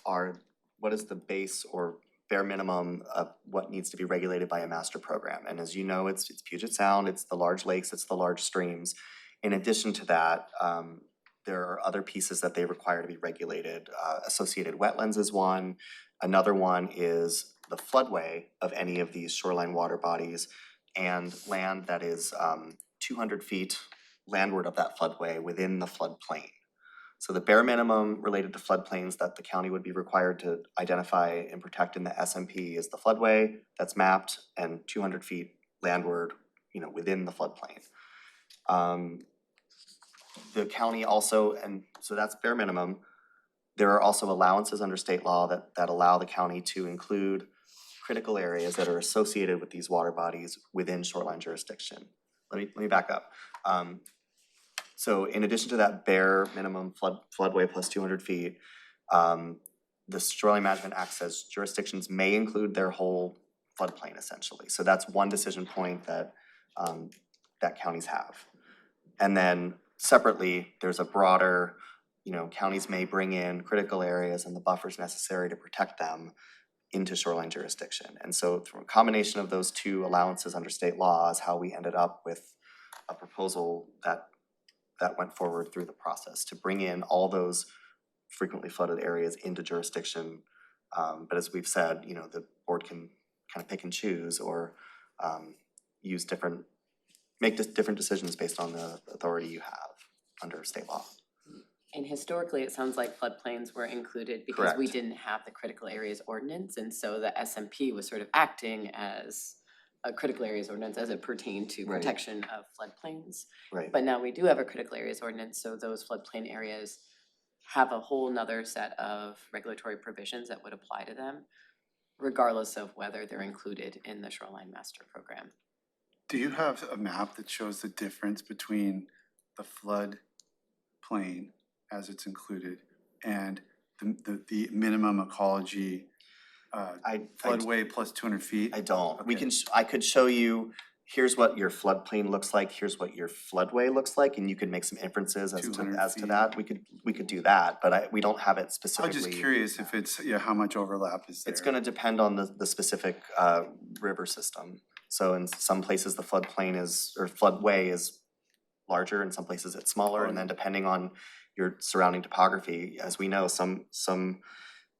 Speaker 4: is the base or bare minimum of what needs to be regulated by a master program. And as you know, it's Puget Sound, it's the large lakes, it's the large streams. In addition to that, there are other pieces that they require to be regulated. Associated wetlands is one. Another one is the floodway of any of these shoreline water bodies and land that is 200 feet landward of that floodway within the floodplain. So the bare minimum related to floodplains that the county would be required to identify and protect in the SMP is the floodway that's mapped and 200 feet landward, within the floodplain. The county also, and so that's bare minimum. There are also allowances under state law that allow the county to include critical areas that are associated with these water bodies within shoreline jurisdiction. Let me back up. So in addition to that bare minimum floodway plus 200 feet, the Shoreline Management Act says jurisdictions may include their whole floodplain essentially. So that's one decision point that counties have. And then separately, there's a broader, counties may bring in critical areas and the buffers necessary to protect them into shoreline jurisdiction. And so through a combination of those two allowances under state law is how we ended up with a proposal that went forward through the process to bring in all those frequently flooded areas into jurisdiction. But as we've said, the board can kind of pick and choose or make different decisions based on the authority you have under state law.
Speaker 3: And historically, it sounds like floodplains were included because we
Speaker 4: Correct.
Speaker 3: didn't have the critical areas ordinance, and so the SMP was sort of acting as a critical areas ordinance as it pertained to
Speaker 4: Right.
Speaker 3: protection of floodplains.
Speaker 4: Right.
Speaker 3: But now we do have a critical areas ordinance, so those floodplain areas have a whole nother set of regulatory provisions that would apply to them, regardless of whether they're included in the Shoreline Master Program.
Speaker 5: Do you have a map that shows the difference between the flood plain as it's included and the minimum ecology floodway plus 200 feet?
Speaker 4: I don't.
Speaker 5: Okay.
Speaker 4: I could show you, here's what your floodplain looks like, here's what your floodway looks like, and you could make some inferences as
Speaker 5: 200
Speaker 4: to
Speaker 5: feet.
Speaker 4: that. We could do that, but we don't have it
Speaker 5: I'm
Speaker 4: specifically.
Speaker 5: just curious if it's, how much overlap is there?
Speaker 4: It's gonna depend on the specific river system. So in some places, the floodway is larger, in some places it's smaller, and then depending on your surrounding topography, as we know,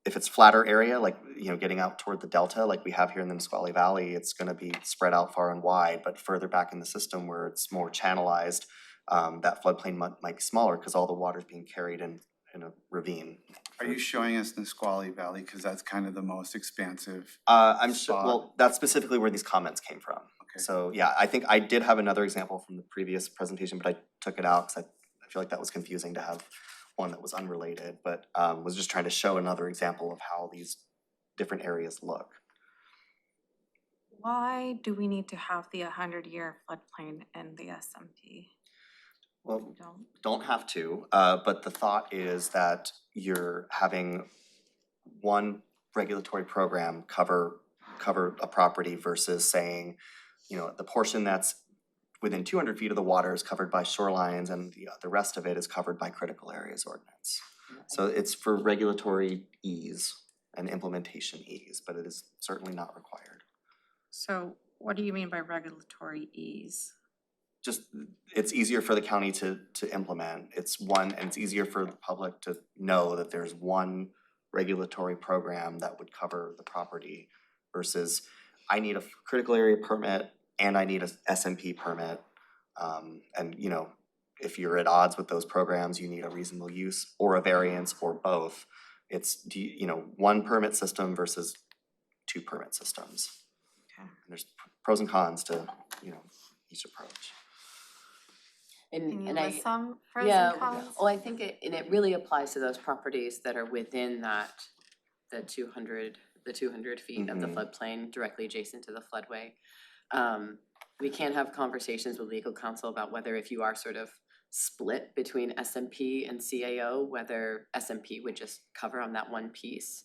Speaker 4: if it's flatter area, like, getting out toward the delta, like we have here in the Nisqually Valley, it's gonna be spread out far and wide, but further back in the system where it's more channelized, that floodplain might be smaller because all the water's being carried in a ravine.
Speaker 5: Are you showing us Nisqually Valley? Because that's kind of the most expansive.
Speaker 4: I'm sure,
Speaker 5: spot.
Speaker 4: well, that's specifically where these comments came from.
Speaker 5: Okay.
Speaker 4: So, yeah, I think I did have another example from the previous presentation, but I took it out because I feel like that was confusing to have one that was unrelated, but was just trying to show another example of how these different areas look.
Speaker 7: Why do we need to have the 100-year floodplain in the SMP?
Speaker 4: Well,
Speaker 7: Don't.
Speaker 4: don't have to, but the thought is that you're having one regulatory program cover a property versus saying, the portion that's within 200 feet of the water is covered by shorelines and the rest of it is covered by critical areas ordinance. So it's for regulatory ease and implementation ease, but it is certainly not required.
Speaker 7: So what do you mean by regulatory ease?
Speaker 4: Just, it's easier for the county to implement. And it's easier for the public to know that there's one regulatory program that would cover the property versus I need a critical area permit and I need a SMP permit. And if you're at odds with those programs, you need a reasonable use or a variance or both. It's, one permit system versus two permit systems.
Speaker 7: Okay.
Speaker 4: And there's pros and cons to, each approach.
Speaker 7: Can you
Speaker 3: And I,
Speaker 7: list some pros
Speaker 3: yeah,
Speaker 7: and cons?
Speaker 3: well, I think it really applies to those properties that are within the 200 feet of the
Speaker 4: Mhm.
Speaker 3: floodplain directly adjacent to the floodway. We can have conversations with legal counsel about whether if you are sort of split between SMP and CAO, whether SMP would just cover on that one piece.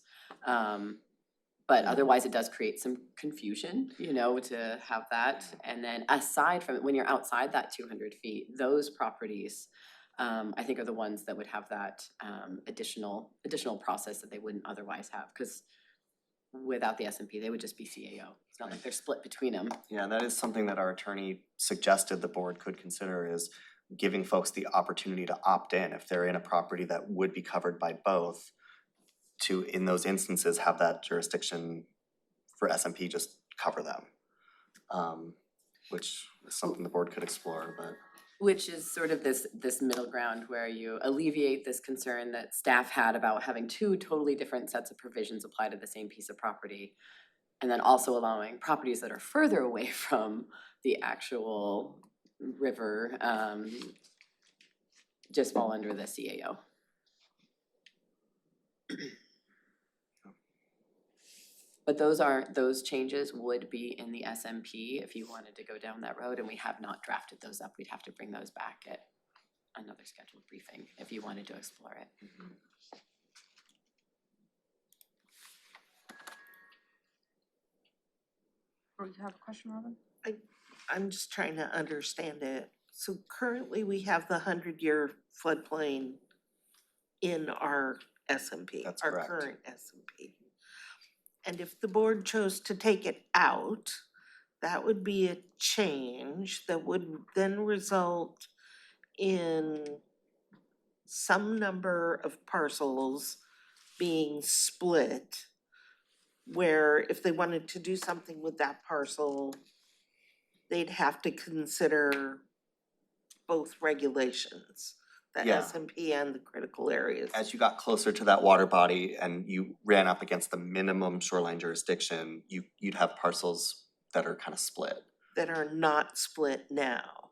Speaker 3: But otherwise it does create some confusion, to have that. And then aside from it, when you're outside that 200 feet, those properties, I think are the ones that would have that additional process that they wouldn't otherwise have. Because without the SMP, they would just be CAO. It's not like they're split between them.
Speaker 4: Yeah, that is something that our attorney suggested the board could consider is giving folks the opportunity to opt in if they're in a property that would be covered by both, to, in those instances, have that jurisdiction for SMP just cover them. Which is something the board could explore, but.
Speaker 3: Which is sort of this middle ground where you alleviate this concern that staff had about having two totally different sets of provisions apply to the same piece of property. And then also allowing properties that are further away from the actual river, just fall under the CAO. But those changes would be in the SMP if you wanted to go down that road, and we have not drafted those up. We'd have to bring those back at another scheduled briefing if you wanted to explore it.
Speaker 7: Or you have a question, Robin?
Speaker 2: I'm just trying to understand it. So currently we have the 100-year floodplain in our SMP,
Speaker 4: That's
Speaker 2: our
Speaker 4: correct.
Speaker 2: current SMP. And if the board chose to take it out, that would be a change that would then result in some number of parcels being split, where if they wanted to do something with that parcel, they'd have to consider both regulations, the
Speaker 4: Yeah.
Speaker 2: SMP and the critical areas.
Speaker 4: As you got closer to that water body and you ran up against the minimum shoreline jurisdiction, you'd have parcels that are kind of split.
Speaker 2: That are not split now.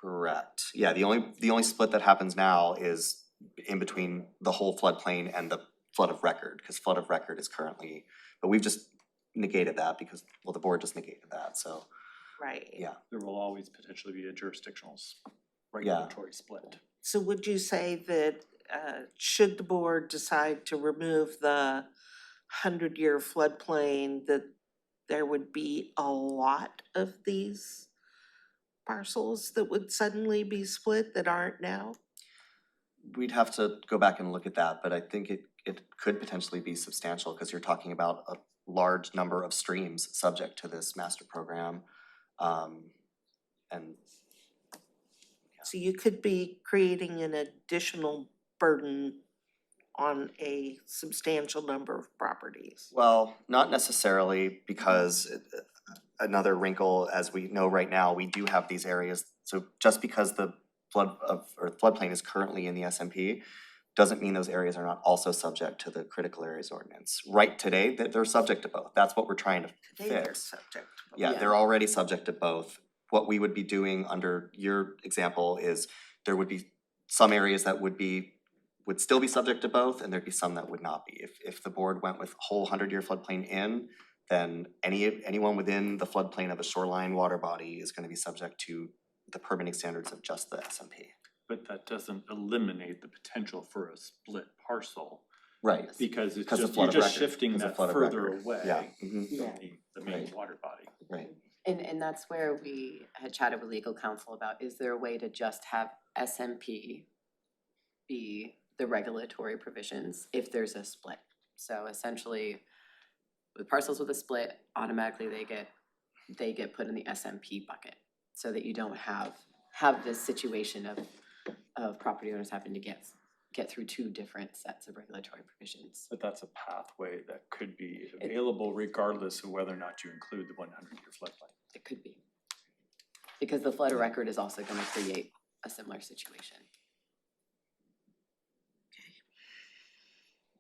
Speaker 4: Correct. Yeah, the only split that happens now is in between the whole floodplain and the flood of record, because flood of record is currently, but we've just negated that because, well, the board just negated that, so,
Speaker 2: Right.
Speaker 4: yeah.
Speaker 6: There will always potentially be a jurisdictional regulatory split.
Speaker 2: So would you say that should the board decide to remove the 100-year floodplain, that there would be a lot of these parcels that would suddenly be split that aren't now?
Speaker 4: We'd have to go back and look at that, but I think it could potentially be substantial, because you're talking about a large number of streams subject to this master program. And
Speaker 2: So you could be creating an additional burden on a substantial number of properties.
Speaker 4: well, not necessarily, because another wrinkle, as we know right now, we do have these areas. So just because the floodplain is currently in the SMP, doesn't mean those areas are not also subject to the critical areas ordinance. Right today, they're subject to both. That's what we're trying to
Speaker 2: Today they're
Speaker 4: fix.
Speaker 2: subject.
Speaker 4: Yeah,
Speaker 3: Yeah.
Speaker 4: they're already subject to both. What we would be doing under your example is there would be some areas that would still be subject to both, and there'd be some that would not be. If the board went with whole 100-year floodplain in, then anyone within the floodplain of a shoreline water body is gonna be subject to the permitting standards of just the SMP.
Speaker 6: But that doesn't eliminate the potential for a split parcel,
Speaker 4: Right.
Speaker 6: because it's
Speaker 4: Because of
Speaker 6: just,
Speaker 4: flood
Speaker 6: you're
Speaker 4: of
Speaker 6: just
Speaker 4: record.
Speaker 6: shifting
Speaker 4: Because of
Speaker 6: that
Speaker 4: flood of
Speaker 6: further
Speaker 4: record.
Speaker 6: away
Speaker 4: Yeah.
Speaker 6: from
Speaker 3: Yeah.
Speaker 6: the main
Speaker 4: Right.
Speaker 6: water body.
Speaker 4: Right.
Speaker 3: And that's where we had chatted with legal counsel about, is there a way to just have SMP be the regulatory provisions if there's a split? So essentially, with parcels with a split, automatically they get put in the SMP bucket, so that you don't have this situation of property owners having to get through two different sets of regulatory provisions.
Speaker 6: But that's a pathway that could be available regardless of whether or not you include the 100-year floodplain.
Speaker 3: It could be. Because the flood of record is also gonna create a similar situation.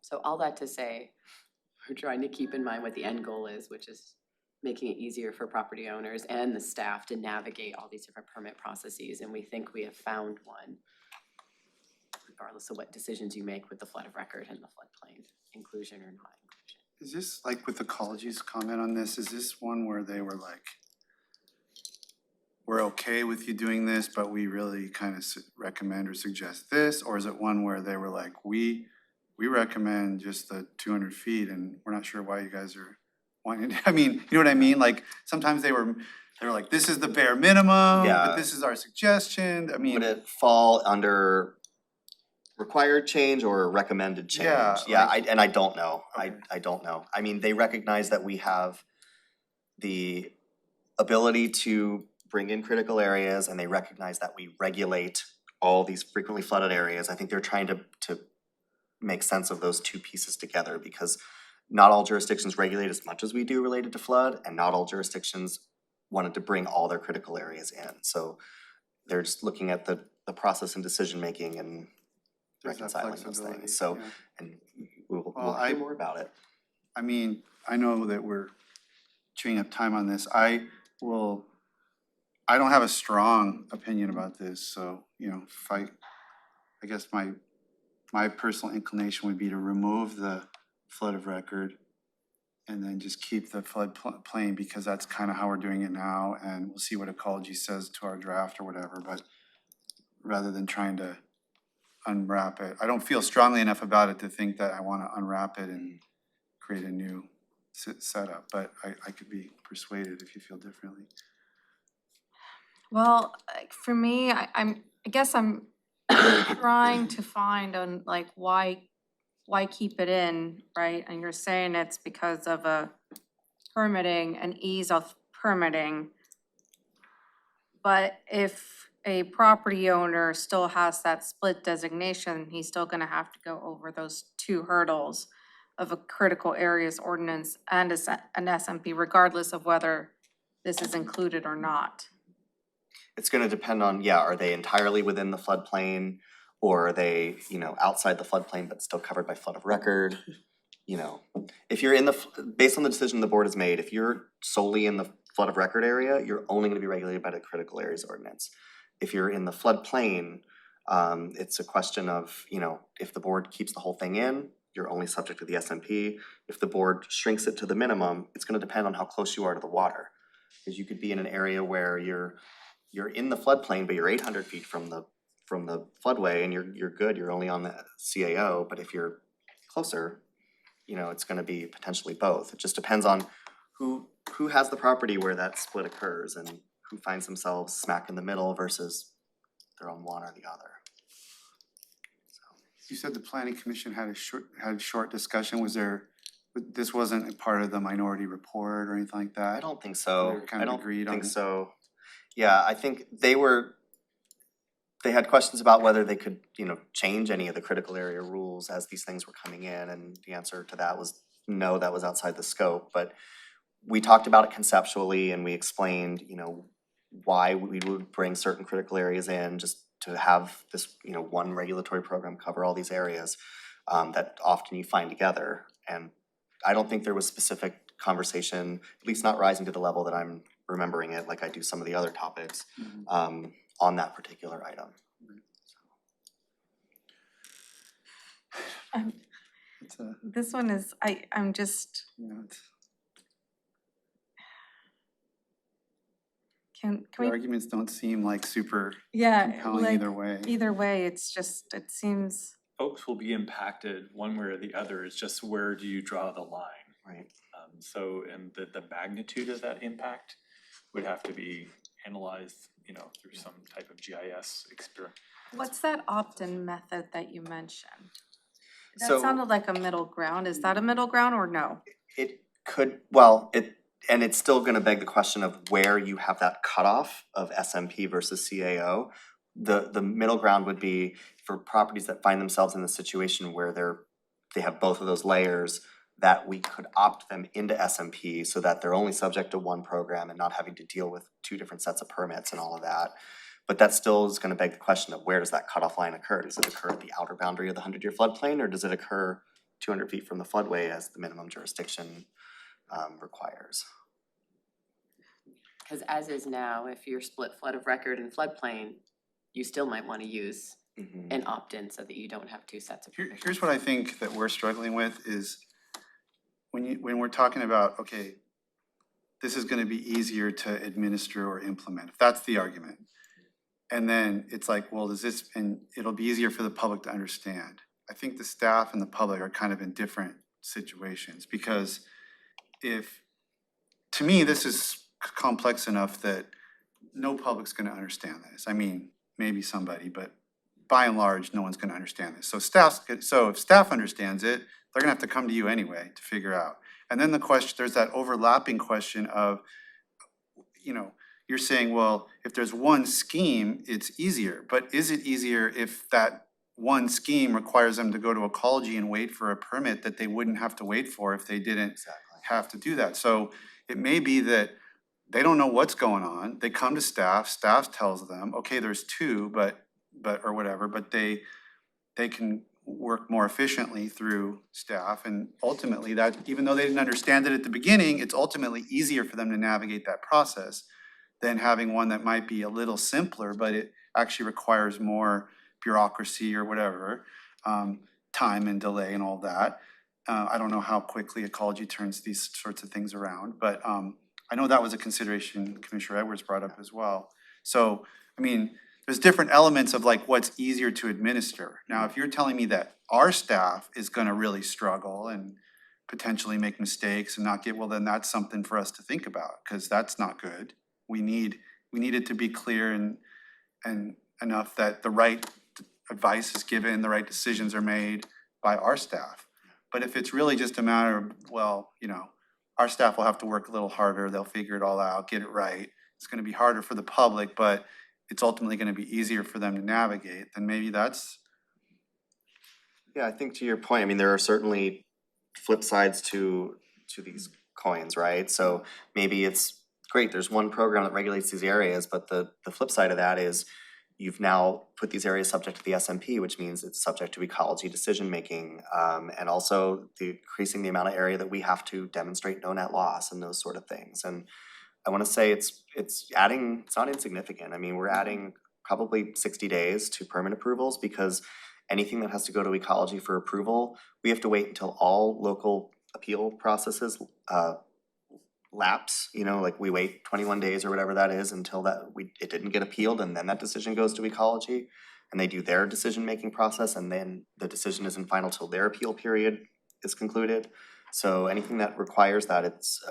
Speaker 3: So all that to say, we're trying to keep in mind what the end goal is, which is making it easier for property owners and the staff to navigate all these different permit processes, and we think we have found one, regardless of what decisions you make with the flood of record and the floodplain, inclusion or not inclusion.
Speaker 5: Is this like with ecology's comment on this, is this one where they were like, we're okay with you doing this, but we really kind of recommend or suggest this? Or is it one where they were like, we recommend just the 200 feet and we're not sure why you guys are wanting, I mean, you know what I mean? Like, sometimes they were like, this is the bare minimum,
Speaker 4: Yeah.
Speaker 5: but this is our suggestion. I mean,
Speaker 4: Would it fall under required change or recommended change?
Speaker 5: Yeah,
Speaker 4: I don't know.
Speaker 5: Okay.
Speaker 4: I don't know. I mean, they recognize that we have the ability to bring in critical areas, and they recognize that we regulate all these frequently flooded areas. I think they're trying to make sense of those two pieces together, because not all jurisdictions regulate as much as we do related to flood, and not all jurisdictions wanted to bring all their critical areas in. So they're just looking at the process and decision-making and
Speaker 5: There's that
Speaker 4: reconciling those
Speaker 5: flexibility,
Speaker 4: things, so,
Speaker 5: yeah.
Speaker 4: and we'll
Speaker 5: Well,
Speaker 4: hear more about it.
Speaker 5: I mean, I know that we're chewing up time on this. I don't have a strong opinion about this, so, you know, if I guess my personal inclination would be to remove the flood of record and then just keep the floodplain, because that's kind of how we're doing it now, and we'll see what ecology says to our draft or whatever, but rather than trying to unwrap it. I don't feel strongly enough about it to think that I want to unwrap it and create a new setup, but I could be persuaded if you feel differently.
Speaker 7: Well, for me, I guess I'm trying to find on like why keep it in, right? And you're saying it's because of a permitting and ease of permitting. But if a property owner still has that split designation, he's still gonna have to go over those two hurdles of a critical areas ordinance and an SMP, regardless of whether this is included or not.
Speaker 4: It's gonna depend on, yeah, are they entirely within the floodplain? Or are they, you know, outside the floodplain but still covered by flood of record? You know, if you're in the, based on the decision the board has made, if you're solely in the flood of record area, you're only gonna be regulated by the critical areas ordinance. If you're in the floodplain, it's a question of, you know, if the board keeps the whole thing in, you're only subject to the SMP. If the board shrinks it to the minimum, it's gonna depend on how close you are to the water. Because you could be in an area where you're in the floodplain, but you're 800 feet from the floodway and you're good, you're only on the CAO, but if you're closer, you know, it's gonna be potentially both. It just depends on who has the property where that split occurs and who finds themselves smack in the middle versus they're on one or the other. So,
Speaker 5: You said the planning commission had a short discussion. Was there, this wasn't a part of the minority report or anything like that?
Speaker 4: I don't think so.
Speaker 5: They were kind
Speaker 4: I
Speaker 5: of
Speaker 4: don't
Speaker 5: agreed on
Speaker 4: think
Speaker 5: it?
Speaker 4: so. Yeah, I think they had questions about whether they could, you know, change any of the critical area rules as these things were coming in, and the answer to that was no, that was outside the scope. But we talked about it conceptually and we explained, you know, why we would bring certain critical areas in just to have this, you know, one regulatory program cover all these areas that often you find together. And I don't think there was specific conversation, at least not rising to the level that I'm remembering it, like I do some of the other topics, on that particular item.
Speaker 5: It's a,
Speaker 7: This one is, I'm just,
Speaker 5: you know, it's,
Speaker 7: can
Speaker 5: the
Speaker 7: we,
Speaker 5: arguments don't seem like super
Speaker 7: yeah,
Speaker 5: compelling
Speaker 7: like,
Speaker 5: either way.
Speaker 7: either way, it's just, it seems,
Speaker 6: Folks will be impacted one way or the other, it's just where do you draw the line?
Speaker 4: Right.
Speaker 6: So, and the magnitude of that impact would have to be analyzed, you know, through some type of GIS experience.
Speaker 7: what's that opt-in method that you mentioned? That
Speaker 4: So-
Speaker 7: sounded like a middle ground. Is that a middle ground or no?
Speaker 4: It could, well, and it's still gonna beg the question of where you have that cutoff of SMP versus CAO. The middle ground would be for properties that find themselves in the situation where they have both of those layers, that we could opt them into SMP so that they're only subject to one program and not having to deal with two different sets of permits and all of that. But that still is gonna beg the question of where does that cutoff line occur? Does it occur at the outer boundary of the 100-year floodplain, or does it occur 200 feet from the floodway as the minimum jurisdiction requires?
Speaker 3: Because as is now, if you're split flood of record and floodplain, you still might want to use an opt-in so that you don't have two sets of permissions.
Speaker 5: Here's what I think that we're struggling with is when we're talking about, okay, this is gonna be easier to administer or implement, if that's the argument. And then it's like, well, and it'll be easier for the public to understand. I think the staff and the public are kind of in different situations, because to me, this is complex enough that no public's gonna understand this. I mean, maybe somebody, but by and large, no one's gonna understand this. So if staff understands it, they're gonna have to come to you anyway to figure out. And then there's that overlapping question of, you know, you're saying, well, if there's one scheme, it's easier. But is it easier if that one scheme requires them to go to ecology and wait for a permit that they wouldn't have to wait for if they didn't
Speaker 4: Exactly.
Speaker 5: have to do that? So it may be that they don't know what's going on. They come to staff tells them, okay, there's two, but, or whatever, but they can work more efficiently through staff. And ultimately that, even though they didn't understand it at the beginning, it's ultimately easier for them to navigate that process than having one that might be a little simpler, but it actually requires more bureaucracy or whatever, time and delay and all that. I don't know how quickly ecology turns these sorts of things around, but I know that was a consideration Commissioner Edwards brought up as well. So, I mean, there's different elements of like what's easier to administer. Now, if you're telling me that our staff is gonna really struggle and potentially make mistakes and not get, well, then that's something for us to think about, because that's not good. We need it to be clear and enough that the right advice is given, the right decisions are made by our staff. But if it's really just a matter of, well, you know, our staff will have to work a little harder, they'll figure it all out, get it right. It's gonna be harder for the public, but it's ultimately gonna be easier for them to navigate, then maybe that's.
Speaker 4: Yeah, I think to your point, I mean, there are certainly flip sides to these coins, right? So maybe it's great, there's one program that regulates these areas, but the flip side of that is you've now put these areas subject to the SMP, which means it's subject to ecology decision-making, and also increasing the amount of area that we have to demonstrate no net loss and those sort of things. And I wanna say it's adding, it's not insignificant. I mean, we're adding probably 60 days to permit approvals, because anything that has to go to ecology for approval, we have to wait until all local appeal processes lapse, you know, like we wait 21 days or whatever that is until it didn't get appealed, and then that decision goes to ecology and they do their decision-making process, and then the decision isn't final till their appeal period is concluded. So anything that requires that, it's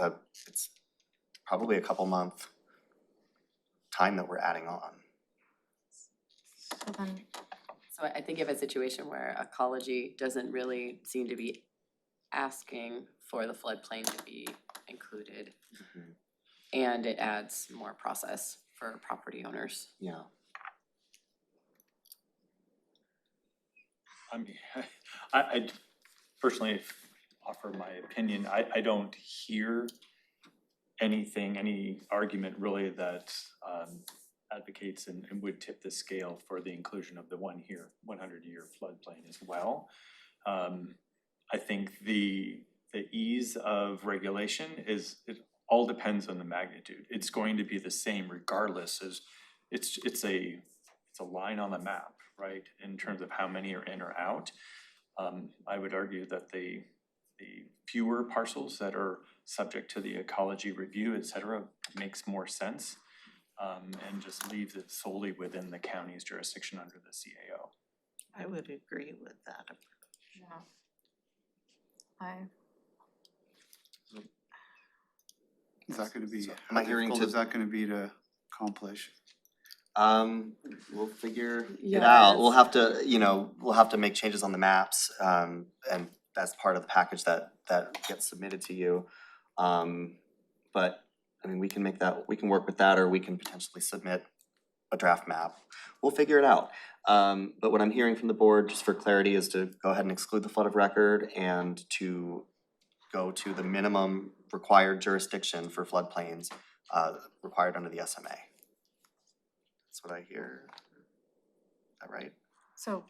Speaker 4: probably a couple month time that we're adding on.
Speaker 7: So then,
Speaker 3: So I think of a situation where ecology doesn't really seem to be asking for the floodplain to be included.
Speaker 4: Mhm.
Speaker 3: And it adds more process for property owners.
Speaker 4: Yeah.
Speaker 6: I mean, I personally offer my opinion. I don't hear anything, any argument really that advocates and would tip the scale for the inclusion of the 100-year floodplain as well. I think the ease of regulation it all depends on the magnitude. It's going to be the same regardless, as it's a line on the map, right, in terms of how many are in or out. I would argue that the fewer parcels that are subject to the ecology review, et cetera, makes more sense, and just leaves it solely within the county's jurisdiction under the CAO.
Speaker 2: I would agree with that.
Speaker 7: yeah.
Speaker 5: Is that gonna be,
Speaker 4: So, am
Speaker 5: how
Speaker 4: I hearing
Speaker 5: difficult
Speaker 4: to-
Speaker 5: is that gonna be to accomplish?
Speaker 4: We'll figure it
Speaker 3: Yes.
Speaker 4: out. We'll have to make changes on the maps, and that's part of the package that gets submitted to you. But, I mean, we can work with that, or we can potentially submit a draft map. We'll figure it out. But what I'm hearing from the board, just for clarity, is to go ahead and exclude the flood of record and to go to the minimum required jurisdiction for floodplains, required under the SMA. That's what I hear. Is that right?
Speaker 7: So,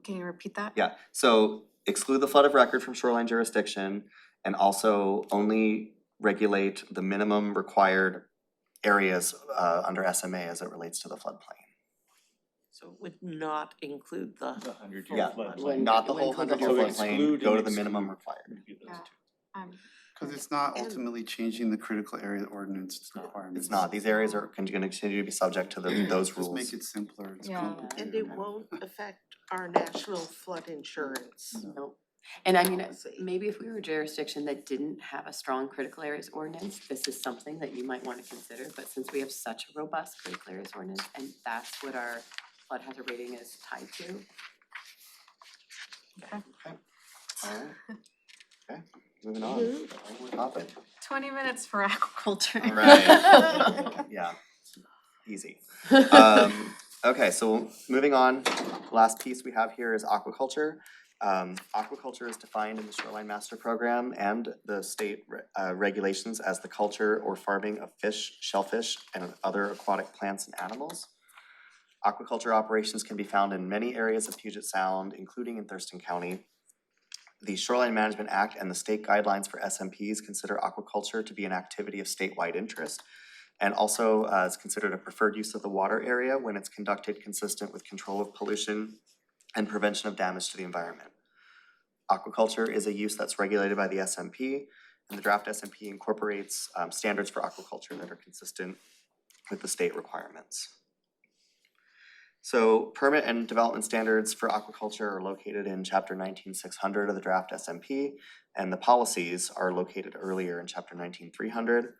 Speaker 7: can you repeat that?
Speaker 4: Yeah, so exclude the flood of record from shoreline jurisdiction, and also only regulate the minimum required areas under SMA as it relates to the floodplain.
Speaker 2: So it would not include the.
Speaker 6: 100-year
Speaker 4: Yeah,
Speaker 6: floodplain.
Speaker 4: not the whole
Speaker 3: Include the
Speaker 4: 100-year
Speaker 3: whole
Speaker 6: So
Speaker 4: floodplain,
Speaker 6: exclude
Speaker 4: go
Speaker 6: and
Speaker 4: to the minimum
Speaker 6: exclude.
Speaker 4: required.
Speaker 6: Would be those
Speaker 7: Yeah.
Speaker 6: two.
Speaker 5: Cause it's not
Speaker 2: And-
Speaker 5: ultimately changing the critical area ordinance requirements.
Speaker 4: It's not, these areas are gonna continue to be subject to those
Speaker 5: Just
Speaker 4: rules.
Speaker 5: make it simpler, it's
Speaker 7: Yeah.
Speaker 5: complicated.
Speaker 2: And it won't affect our national flood insurance.
Speaker 3: Nope. And I mean,
Speaker 2: Policy.
Speaker 3: maybe if we were a jurisdiction that didn't have a strong critical areas ordinance, this is something that you might want to consider. But since we have such a robust critical areas ordinance, and that's what our flood hazard rating is tied to.
Speaker 4: Alright, okay, moving on, one more topic.
Speaker 7: 20 minutes for aquaculture.
Speaker 4: Alright, yeah, easy. Okay, so moving on, last piece we have here is aquaculture. Aquaculture is defined in the Shoreline Master Program and the state regulations as the culture or farming of fish, shellfish, and other aquatic plants and animals. Aquaculture operations can be found in many areas of Puget Sound, including in Thurston County. The Shoreline Management Act and the state guidelines for SMPs consider aquaculture to be an activity of statewide interest, and also is considered a preferred use of the water area when it's conducted consistent with control of pollution and prevention of damage to the environment. Aquaculture is a use that's regulated by the SMP, and the draft SMP incorporates standards for aquaculture that are consistent with the state requirements. So permit and development standards for aquaculture are located in chapter 19-600 of the draft SMP, and the policies are located earlier in chapter 19-300.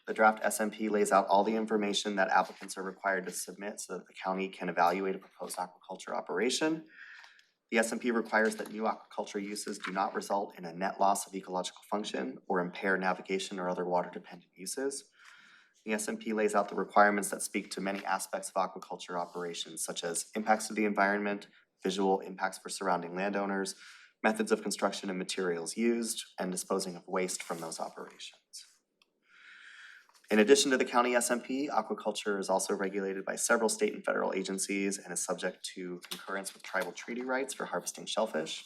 Speaker 4: The draft SMP lays out all the information that applicants are required to submit so that the county can evaluate a proposed aquaculture operation. The SMP requires that new aquaculture uses do not result in a net loss of ecological function or impair navigation or other water-dependent uses. The SMP lays out the requirements that speak to many aspects of aquaculture operations, such as impacts to the environment, visual impacts for surrounding landowners, methods of construction and materials used, and disposing of waste from those operations. In addition to the county SMP, aquaculture is also regulated by several state and federal agencies and is subject to concurrence with tribal treaty rights for harvesting shellfish.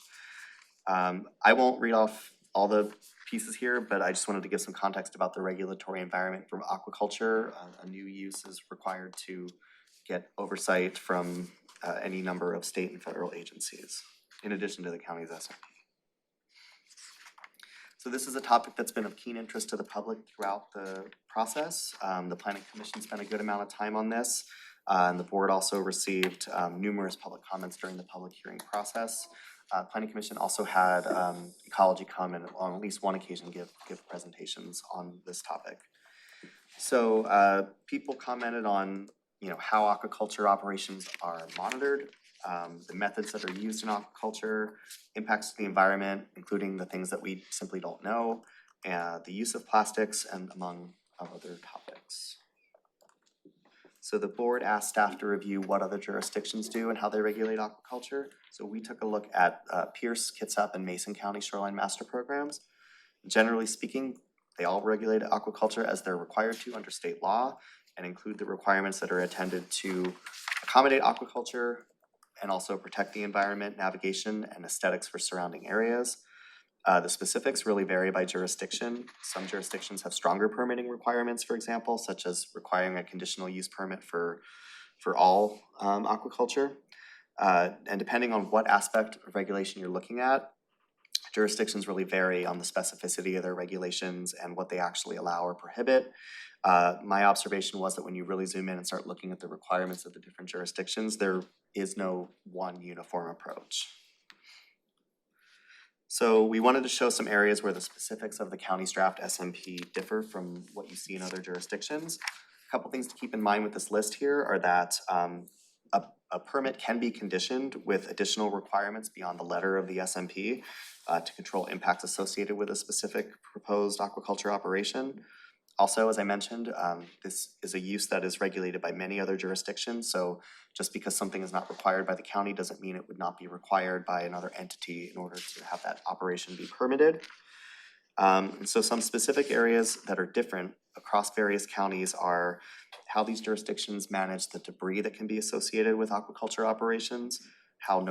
Speaker 4: I won't read off all the pieces here, but I just wanted to give some context about the regulatory environment for aquaculture. A new use is required to get oversight from any number of state and federal agencies, in addition to the county's SMP. So this is a topic that's been of keen interest to the public throughout the process. The Planning Commission spent a good amount of time on this, and the board also received numerous public comments during the public hearing process. Planning Commission also had ecology come and on at least one occasion give presentations on this topic. So people commented on how aquaculture operations are monitored, the methods that are used in aquaculture, impacts to the environment, including the things that we simply don't know, and the use of plastics, and among other topics. So the board asked staff to review what other jurisdictions do and how they regulate aquaculture. So we took a look at Pierce, Kitsap, and Mason County Shoreline Master Programs. Generally speaking, they all regulate aquaculture as they're required to under state law and include the requirements that are intended to accommodate aquaculture and also protect the environment, navigation, and aesthetics for surrounding areas. The specifics really vary by jurisdiction. Some jurisdictions have stronger permitting requirements, for example, such as requiring a conditional use permit for all aquaculture. And depending on what aspect of regulation you're looking at, jurisdictions really vary on the specificity of their regulations and what they actually allow or prohibit. My observation was that when you really zoom in and start looking at the requirements of the different jurisdictions, there is no one uniform approach. So we wanted to show some areas where the specifics of the county's draft SMP differ from what you see in other jurisdictions. A couple things to keep in mind with this list here are that a permit can be conditioned with additional requirements beyond the letter of the SMP to control impacts associated with a specific proposed aquaculture operation. Also, as I mentioned, this is a use that is regulated by many other jurisdictions, so just because something is not required by the county doesn't mean it would not be required by another entity in order to have that operation be permitted. And so some specific areas that are different across various counties are how these jurisdictions manage the debris that can be associated with aquaculture operations, how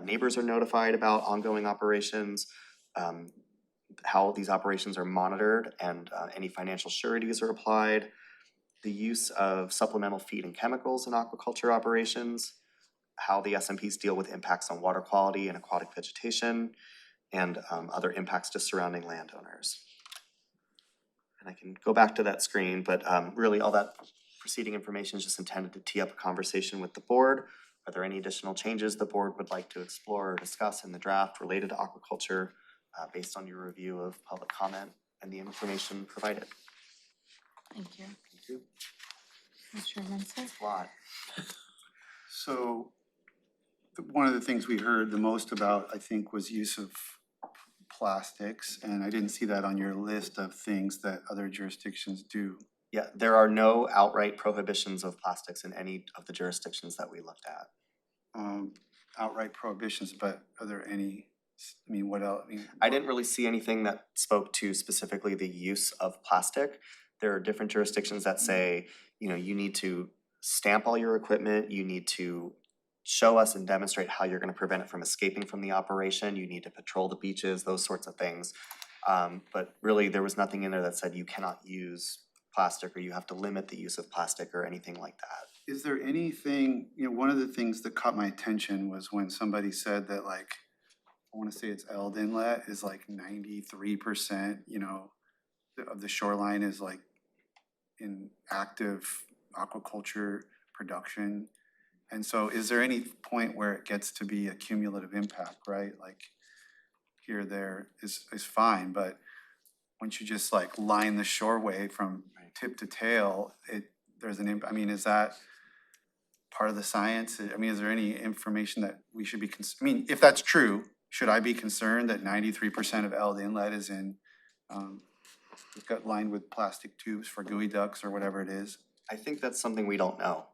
Speaker 4: neighbors are notified about ongoing operations, how these operations are monitored and any financial sureties are applied, the use of supplemental feed and chemicals in aquaculture operations, how the SMPs deal with impacts on water quality and aquatic vegetation, and other impacts to surrounding landowners. And I can go back to that screen, but really all that preceding information is just intended to tee up a conversation with the board. Are there any additional changes the board would like to explore or discuss in the draft related to aquaculture based on your review of public comment and the information provided?
Speaker 7: Thank you.
Speaker 4: Thank you.
Speaker 7: Commissioner Mensah?
Speaker 4: A lot.
Speaker 5: So one of the things we heard the most about, I think, was use of plastics, and I didn't see that on your list of things that other jurisdictions do.
Speaker 4: Yeah, there are no outright prohibitions of plastics in any of the jurisdictions that we looked at.
Speaker 5: outright prohibitions, but are there any, I mean, what else? I mean,
Speaker 4: I didn't really see anything that spoke to specifically the use of plastic. There are different jurisdictions that say, you need to stamp all your equipment, you need to show us and demonstrate how you're gonna prevent it from escaping from the operation, you need to patrol the beaches, those sorts of things. But really, there was nothing in there that said you cannot use plastic or you have to limit the use of plastic or anything like that.
Speaker 5: is there anything, one of the things that caught my attention was when somebody said that like, I wanna say it's Eld Inlet is like 93%, of the shoreline is like in active aquaculture production. And so is there any point where it gets to be a cumulative impact, right? Like here, there is fine, but once you just like line the shoreway from tip to tail, there's an I mean, is that part of the science? I mean, is there any information that we should be, I mean, if that's true, should I be concerned that 93% of Eld Inlet is in, it's got lined with plastic tubes for gooey ducks or whatever it is?
Speaker 4: I think that's something we don't know.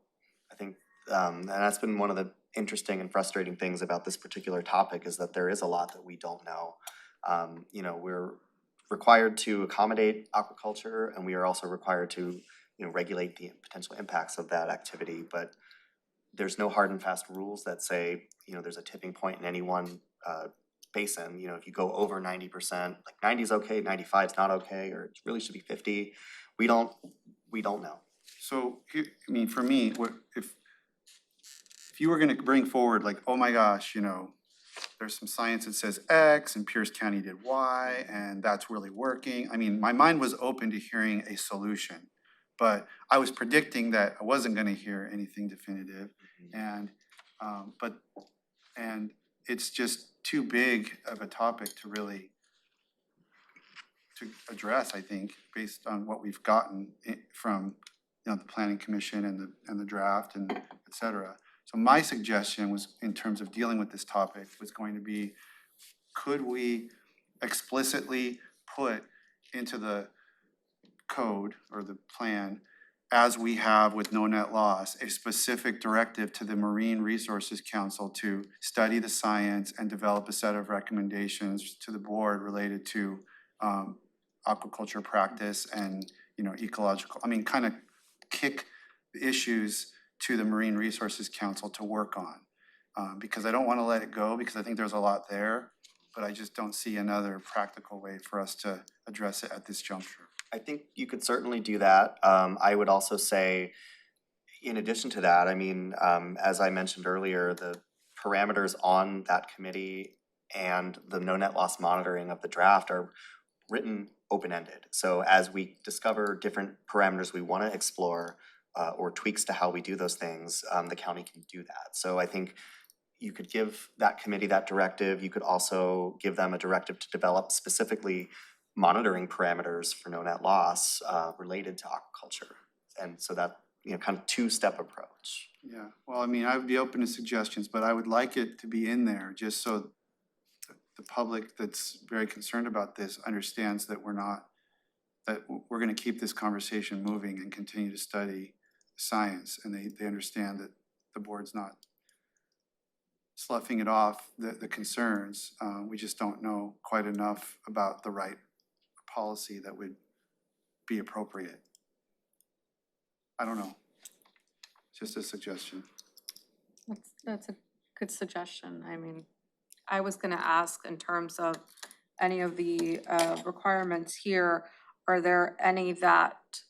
Speaker 4: I think, and that's been one of the interesting and frustrating things about this particular topic is that there is a lot that we don't know. We're required to accommodate aquaculture and we are also required to, regulate the potential impacts of that activity, but there's no hard and fast rules that say, there's a tipping point in any one basin. If you go over 90%, like 90 is okay, 95 is not okay, or it really should be 50. We don't know.
Speaker 5: So here, I mean, for me, if you were gonna bring forward like, oh my gosh, there's some science that says X and Pierce County did Y and that's really working. I mean, my mind was open to hearing a solution, but I was predicting that I wasn't gonna hear anything definitive. And, and it's just too big of a topic to really to address, I think, based on what we've gotten from, the planning commission and the draft and et cetera. So my suggestion was, in terms of dealing with this topic, was going to be, could we explicitly put into the code or the plan, as we have with no net loss, a specific directive to the Marine Resources Council to study the science and develop a set of recommendations to the board related to aquaculture practice and, ecological, I mean, kind of kick the issues to the Marine Resources Council to work on. Because I don't want to let it go, because I think there's a lot there, but I just don't see another practical way for us to address it at this juncture.
Speaker 4: I think you could certainly do that. I would also say, in addition to that, I mean, as I mentioned earlier, the parameters on that committee and the no net loss monitoring of the draft are written open-ended. So as we discover different parameters we want to explore or tweaks to how we do those things, the county can do that. So I think you could give that committee that directive. You could also give them a directive to develop specifically monitoring parameters for no net loss related to aquaculture. And so that, kind of two-step approach.
Speaker 5: Yeah, well, I mean, I would be open to suggestions, but I would like it to be in there just so the public that's very concerned about this understands that we're gonna keep this conversation moving and continue to study science, and they understand that the board's not sloughing it off, the concerns. We just don't know quite enough about the right policy that would be appropriate. I don't know. Just a suggestion.
Speaker 7: That's a good suggestion. I mean, I was gonna ask in terms of any of the requirements here, are there any that,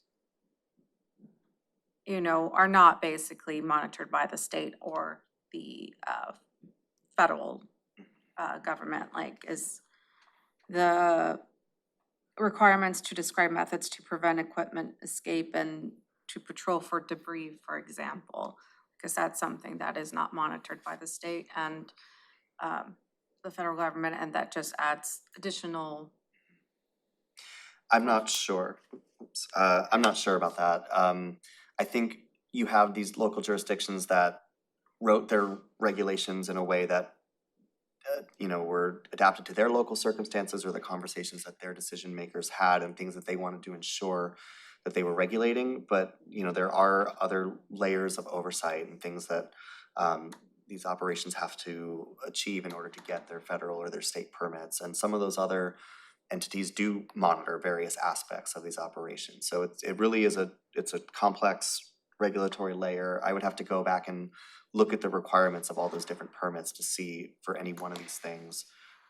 Speaker 7: are not basically monitored by the state or the federal government? Like, is the requirements to describe methods to prevent equipment escape and to patrol for debris, for example, because that's something that is not monitored by the state and the federal government, and that just adds additional.
Speaker 4: I'm not sure. I'm not sure about that. I think you have these local jurisdictions that wrote their regulations in a way that were adapted to their local circumstances or the conversations that their decision makers had and things that they wanted to ensure that they were regulating. But there are other layers of oversight and things that these operations have to achieve in order to get their federal or their state permits. And some of those other entities do monitor various aspects of these operations. So it really is it's a complex regulatory layer. I would have to go back and look at the requirements of all those different permits to see for any one of these things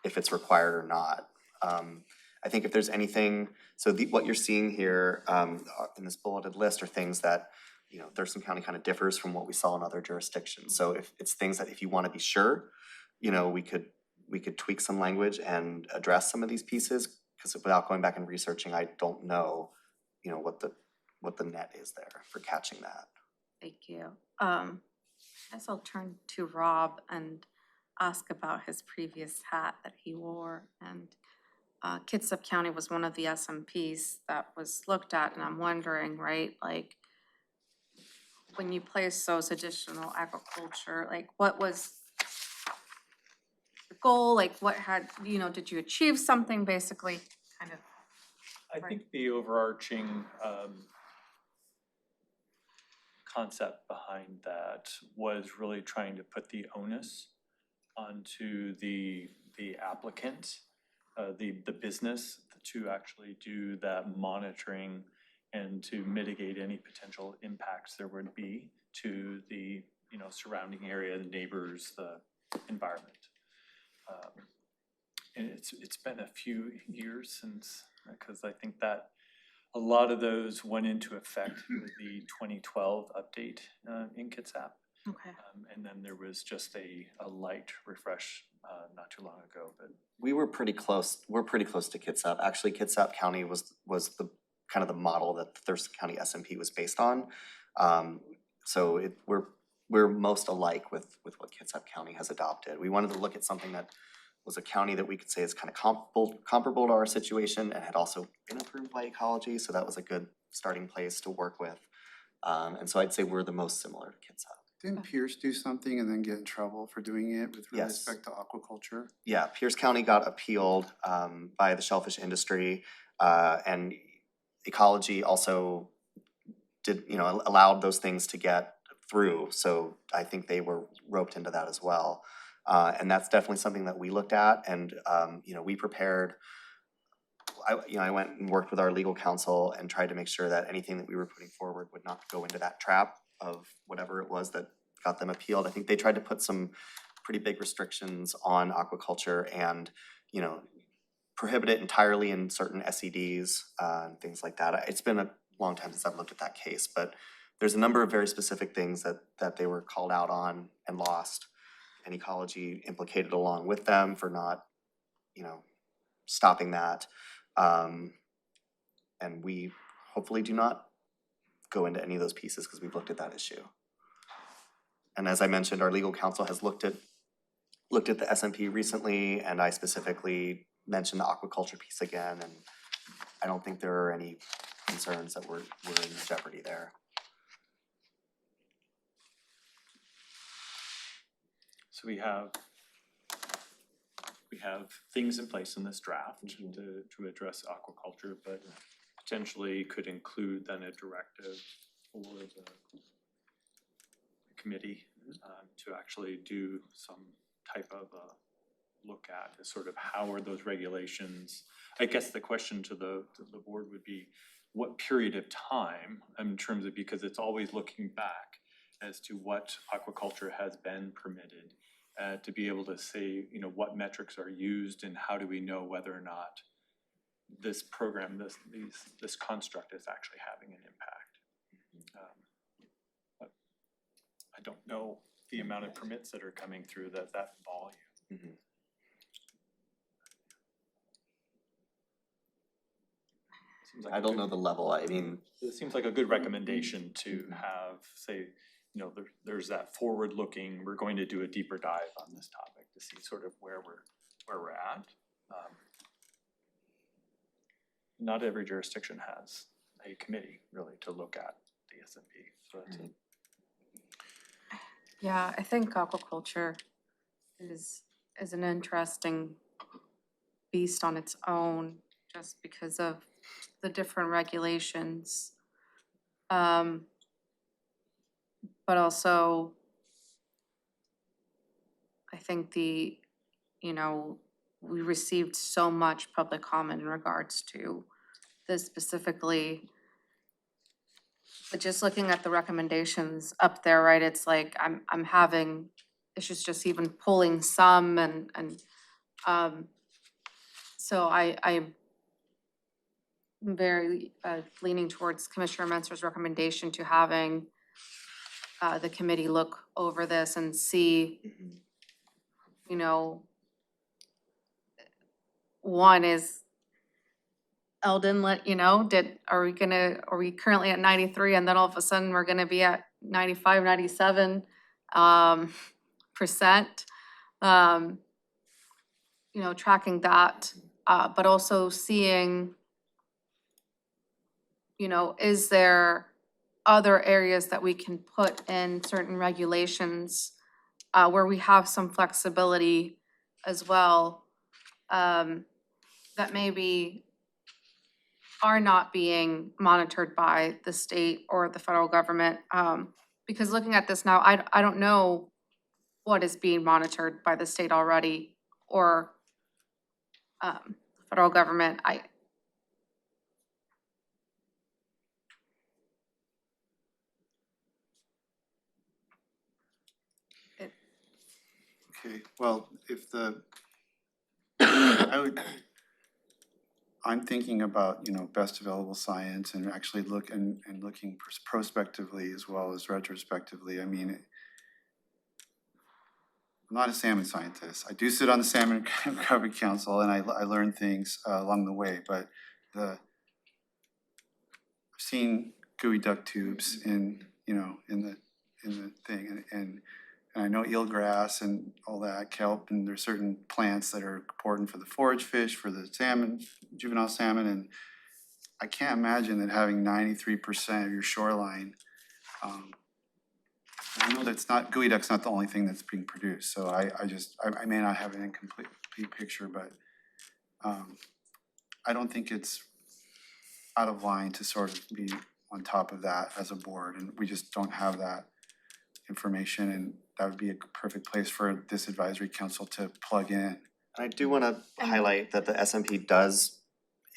Speaker 4: if it's required or not. I think if there's anything, so what you're seeing here in this bulleted list are things that, you know, Thurston County kind of differs from what we saw in other jurisdictions. So if it's things that if you want to be sure, you know, we could tweak some language and address some of these pieces, because without going back and researching, I don't know, you know, what the net is there for catching that.
Speaker 7: Thank you. I guess I'll turn to Rob and ask about his previous hat that he wore. And Kitsap County was one of the SMPs that was looked at, and I'm wondering, right, like, when you place those additional agriculture, like, what was the goal? Like, what had, you know, did you achieve something, basically, kind of?
Speaker 6: I think the overarching concept behind that was really trying to put the onus onto the applicant, the business, to actually do that monitoring and to mitigate any potential impacts there would be to the, you know, surrounding area, the neighbors, the environment. And it's been a few years since, because I think that a lot of those went into effect with the 2012 update in Kitsap.
Speaker 7: Okay.
Speaker 6: And then there was just a light refresh not too long ago, but
Speaker 4: We were pretty close. We're pretty close to Kitsap. Actually, Kitsap County was the kind of the model that the Thurston County SMP was based on. So we're most alike with what Kitsap County has adopted. We wanted to look at something that was a county that we could say is kind of comparable to our situation and had also been approved by ecology. So that was a good starting place to work with. And so I'd say we're the most similar to Kitsap.
Speaker 5: Didn't Pierce do something and then get in trouble for doing it with
Speaker 4: Yes.
Speaker 5: respect to aquaculture?
Speaker 4: Yeah, Pierce County got appealed by the shellfish industry, and ecology also did, you know, allowed those things to get through. So I think they were roped into that as well. And that's definitely something that we looked at, and you know, we prepared. I went and worked with our legal counsel and tried to make sure that anything that we were putting forward would not go into that trap of whatever it was that got them appealed. I think they tried to put some pretty big restrictions on aquaculture and, you know, prohibit it entirely in certain SEDs and things like that. It's been a long time since I've looked at that case, but there's a number of very specific things that they were called out on and lost. And ecology implicated along with them for not, you know, stopping that. And we hopefully do not go into any of those pieces because we've looked at that issue. And as I mentioned, our legal counsel has looked at the SMP recently, and I specifically mentioned the aquaculture piece again, and I don't think there are any concerns that we're in jeopardy there.
Speaker 6: so we have things in place in this draft to address aquaculture, but potentially could include then a directive for the committee to actually do some type of look at sort of how are those regulations. I guess the question to the board would be, what period of time in terms of, because it's always looking back as to what aquaculture has been permitted, to be able to say, you know, what metrics are used and how do we know whether or not this program, this construct is actually having an impact. But I don't know the amount of permits that are coming through that volume.
Speaker 4: Mm-hmm.
Speaker 6: Seems like
Speaker 4: I
Speaker 6: a
Speaker 4: don't
Speaker 6: good-
Speaker 4: know the level. I mean,
Speaker 6: It seems like a good recommendation to have, say, you know, there's that forward-looking, we're going to do a deeper dive on this topic to see sort of where we're at. Not every jurisdiction has a committee really to look at the SMP, so that's a
Speaker 7: Yeah, I think aquaculture is an interesting beast on its own, just because of the different regulations. But also think we received so much public comment in regards to this specifically. But just looking at the recommendations up there, right, it's like I'm having issues just even pulling some so I'm very leaning towards Commissioner Mentzer's recommendation to having the committee look over this and see, one is Eldon, are we currently at 93 and then all of a sudden we're gonna be at 95, 97 percent? Tracking that, but also seeing, is there other areas that we can put in certain regulations where we have some flexibility as well, that maybe are not being monitored by the state or the federal government. Because looking at this now, I don't know what is being monitored by the state already or federal government.
Speaker 5: Okay, well, I'm thinking about, best available science and actually looking prospectively as well as retrospectively. I mean, I'm not a salmon scientist. I do sit on the Salmon Recovery Council and I learn things along the way, but I've seen gooey duck tubes in the thing and I know eelgrass and all that, kelp, and there's certain plants that are important for the forage fish, for the salmon, juvenile salmon, and I can't imagine that having 93% of your shoreline, I know that's not, gooey duck's not the only thing that's being produced, so I may not have an incomplete picture, but I don't think it's out of line to sort of be on top of that as a board, and we just don't have that information, and that would be a perfect place for this advisory council to plug in.
Speaker 4: And I do want to highlight that the SMP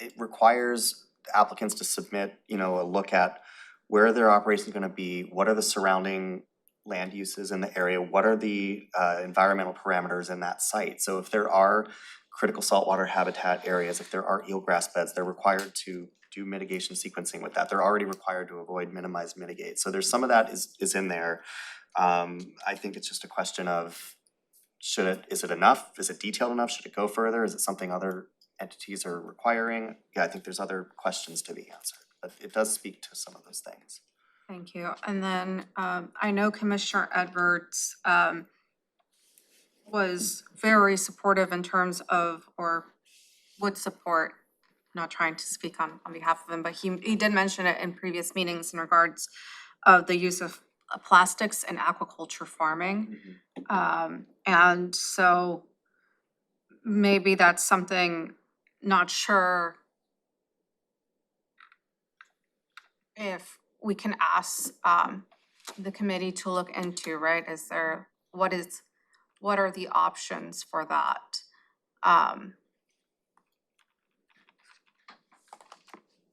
Speaker 4: it requires applicants to submit, a look at where their operations going to be, what are the surrounding land uses in the area, what are the environmental parameters in that site. So if there are critical saltwater habitat areas, if there are eelgrass beds, they're required to do mitigation sequencing with that. They're already required to avoid, minimize, mitigate. So there's some of that is in there. I think it's just a question of is it enough? Is it detailed enough? Should it go further? Is it something other entities are requiring? Yeah, I think there's other questions to be answered, but it does speak to some of those things.
Speaker 7: Thank you. And then I know Commissioner Edwards was very supportive in terms of, or would support, not trying to speak on behalf of him, but he did mention it in previous meetings in regards of the use of plastics in aquaculture farming. And so maybe that's something, not sure if we can ask the committee to look into, right? What are the options for that?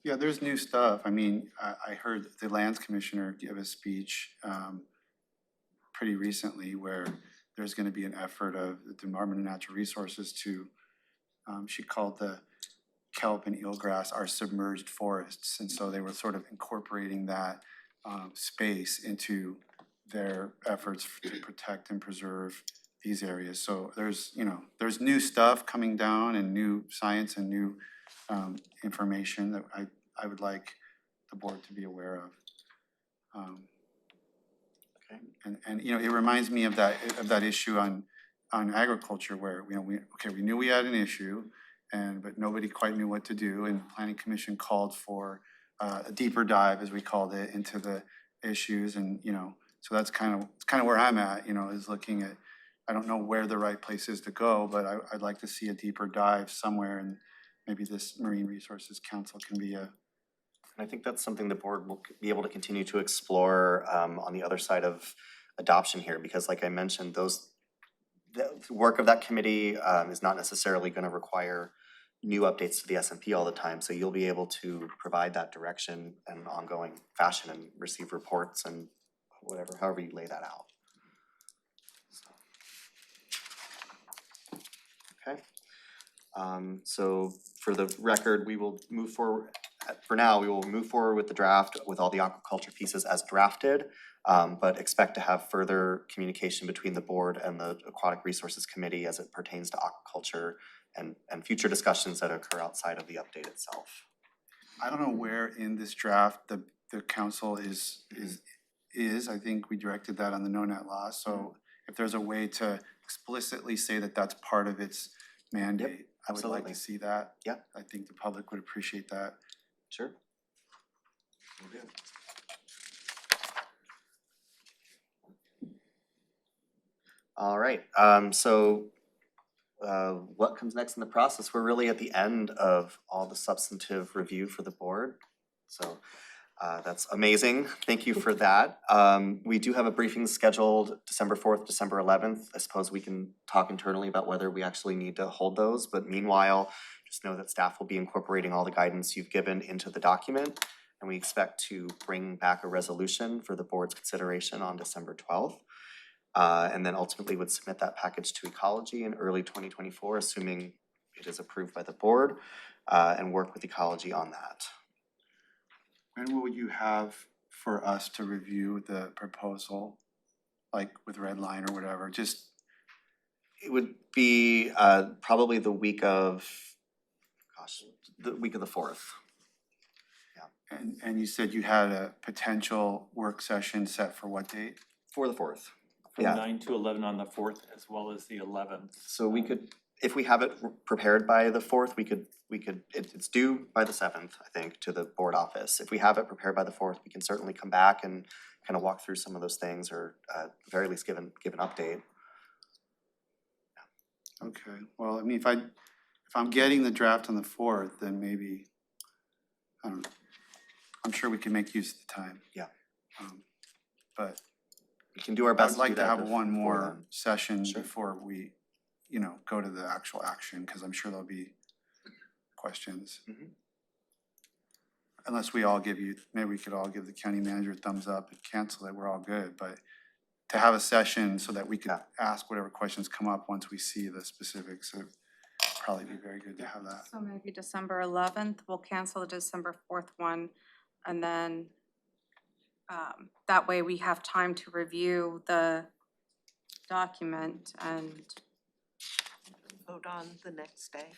Speaker 5: Yeah, there's new stuff. I mean, I heard the lands commissioner give a speech pretty recently where there's going to be an effort of the Department of Natural Resources to, she called the kelp and eelgrass our submerged forests. And so they were sort of incorporating that space into their efforts to protect and preserve these areas. So there's new stuff coming down and new science and new information that I would like the board to be aware of.
Speaker 4: Okay.
Speaker 5: And it reminds me of that issue on agriculture where we knew we had an issue but nobody quite knew what to do, and the Planning Commission called for a deeper dive, as we called it, into the issues, and so that's kind of where I'm at, is looking at, I don't know where the right place is to go, but I'd like to see a deeper dive somewhere, and maybe this Marine Resources Council can be a.
Speaker 4: And I think that's something the board will be able to continue to explore on the other side of adoption here, because like I mentioned, work of that committee is not necessarily gonna require new updates to the S&P all the time, so you'll be able to provide that direction in an ongoing fashion and receive reports and whatever, however you lay that out. Okay. So for the record, we will move forward, for now, we will move forward with the draft with all the aquaculture pieces as drafted, but expect to have further communication between the board and the Aquatic Resources Committee as it pertains to aquaculture and future discussions that occur outside of the update itself.
Speaker 5: I don't know where in this draft the council is, I think we directed that on the no-net law, so if there's a way to explicitly say that that's part of its mandate, I would like
Speaker 4: absolutely.
Speaker 5: to see that.
Speaker 4: Yeah.
Speaker 5: I think the public would appreciate that.
Speaker 4: Sure. Will do. All right, what comes next in the process? We're really at the end of all the substantive review for the board. So that's amazing. Thank you for that. We do have a briefing scheduled December 4th, December 11th. I suppose we can talk internally about whether we actually need to hold those, but meanwhile, just know that staff will be incorporating all the guidance you've given into the document, and we expect to bring back a resolution for the board's consideration on December 12th. And then ultimately would submit that package to Ecology in early 2024, assuming it is approved by the board, and work with Ecology on that.
Speaker 5: When will you have for us to review the proposal, like with red line or whatever, just?
Speaker 4: It would be probably the week of, the week of the 4th.
Speaker 5: And you said you had a potential work session set for what date?
Speaker 4: For the 4th.
Speaker 6: From
Speaker 4: Yeah.
Speaker 6: 9 to 11 on the 4th as well as the 11th.
Speaker 4: So we could, if we have it prepared by the 4th, it's due by the 7th, I think, to the board office. If we have it prepared by the 4th, we can certainly come back and kind of walk through some of those things, or at the very least give an update.
Speaker 5: Okay, well, I mean, if I'm getting the draft on the 4th, then maybe, I don't know. I'm sure we can make use of the time.
Speaker 4: Yeah.
Speaker 5: But
Speaker 4: We can do our best
Speaker 5: I'd
Speaker 4: to do
Speaker 5: like to
Speaker 4: that
Speaker 5: have one
Speaker 4: before
Speaker 5: more
Speaker 4: then.
Speaker 5: session
Speaker 4: Sure.
Speaker 5: before we, go to the actual action, because I'm sure there'll be questions.
Speaker 4: Mhm.
Speaker 5: Unless we all maybe we could all give the county manager a thumbs up and cancel it, we're all good, but to have a session so that we could
Speaker 4: Yeah.
Speaker 5: ask whatever questions come up once we see the specifics, it would probably be very good to have that.
Speaker 7: So maybe December 11th, we'll cancel the December 4th one, and then that way we have time to review the document and,
Speaker 2: Vote on the next day.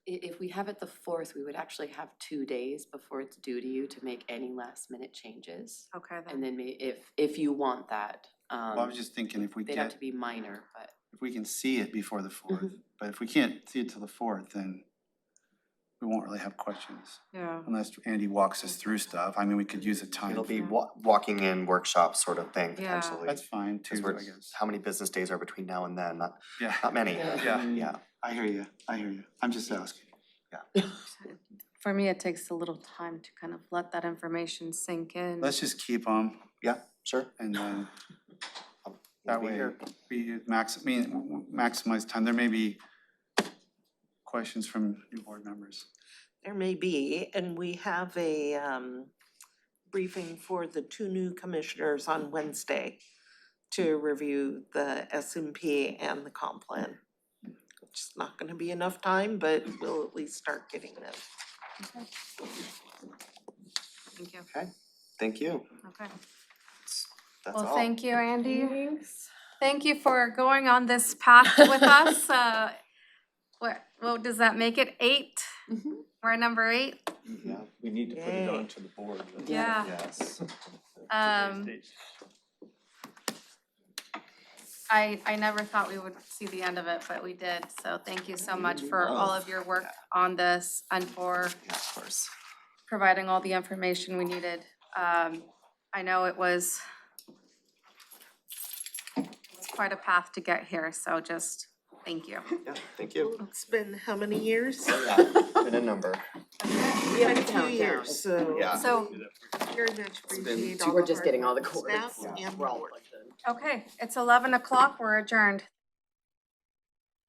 Speaker 3: If we have it the 4th, we would actually have 2 days before it's due to you to make any last minute changes.
Speaker 7: okay then.
Speaker 3: And then if you want that,
Speaker 5: Well, I was just thinking if we
Speaker 3: they'd have
Speaker 5: get,
Speaker 3: to be minor, but.
Speaker 5: if we can see it before the 4th, but if we can't see it till the 4th, then we won't really have questions,
Speaker 7: Yeah,
Speaker 5: unless Andy walks us through stuff. I mean, we could use a time.
Speaker 4: It'll be
Speaker 7: Yeah.
Speaker 4: walking in workshop sort of thing
Speaker 7: Yeah.
Speaker 4: potentially.
Speaker 5: That's fine
Speaker 4: Because
Speaker 5: too, I guess.
Speaker 4: how many business days are between now and then? Not
Speaker 5: Yeah,
Speaker 4: many.
Speaker 5: yeah,
Speaker 4: Yeah.
Speaker 5: I hear you, I'm just asking.
Speaker 7: for me, it takes a little time to kind of let that information sink in.
Speaker 5: Let's just keep them,
Speaker 4: Yeah, sure.
Speaker 5: and then
Speaker 4: We'll
Speaker 5: that
Speaker 4: be
Speaker 5: way
Speaker 4: here.
Speaker 5: we maximize time. There may be questions from new board members.
Speaker 2: There may be, and we have a briefing for the 2 new commissioners on Wednesday to review the S&P and the comp plan. Which is not gonna be enough time, but we'll at least start getting them.
Speaker 7: Thank you.
Speaker 4: Thank you.
Speaker 7: Okay.
Speaker 4: That's
Speaker 7: Well,
Speaker 4: all.
Speaker 7: thank you, Andy. Thanks. Thank you for going on this path with us. What does that make it? 8?
Speaker 3: Mhm.
Speaker 7: We're number 8?
Speaker 4: Yeah.
Speaker 6: We need to put it
Speaker 2: Yay.
Speaker 6: onto the board. but-
Speaker 7: Yeah.
Speaker 4: Yes.
Speaker 7: I never thought we would see the end of it, but we did. So thank you so much for all of your work on this and for
Speaker 4: Yeah, of course.
Speaker 7: providing all the information we needed. I know it was quite a path to get here, so just thank you.
Speaker 4: Yeah, thank you.
Speaker 2: It's been how many years?
Speaker 4: Been a number.
Speaker 2: Been a few years, so
Speaker 4: Yeah.
Speaker 7: So,
Speaker 2: very much appreciate
Speaker 3: So
Speaker 2: all
Speaker 3: we're
Speaker 2: the
Speaker 3: just
Speaker 2: hard
Speaker 3: getting all the
Speaker 2: work,
Speaker 3: cords.
Speaker 2: staff and the
Speaker 3: We're all
Speaker 2: board.
Speaker 3: plugged in.
Speaker 7: okay, it's 11 o'clock. We're adjourned.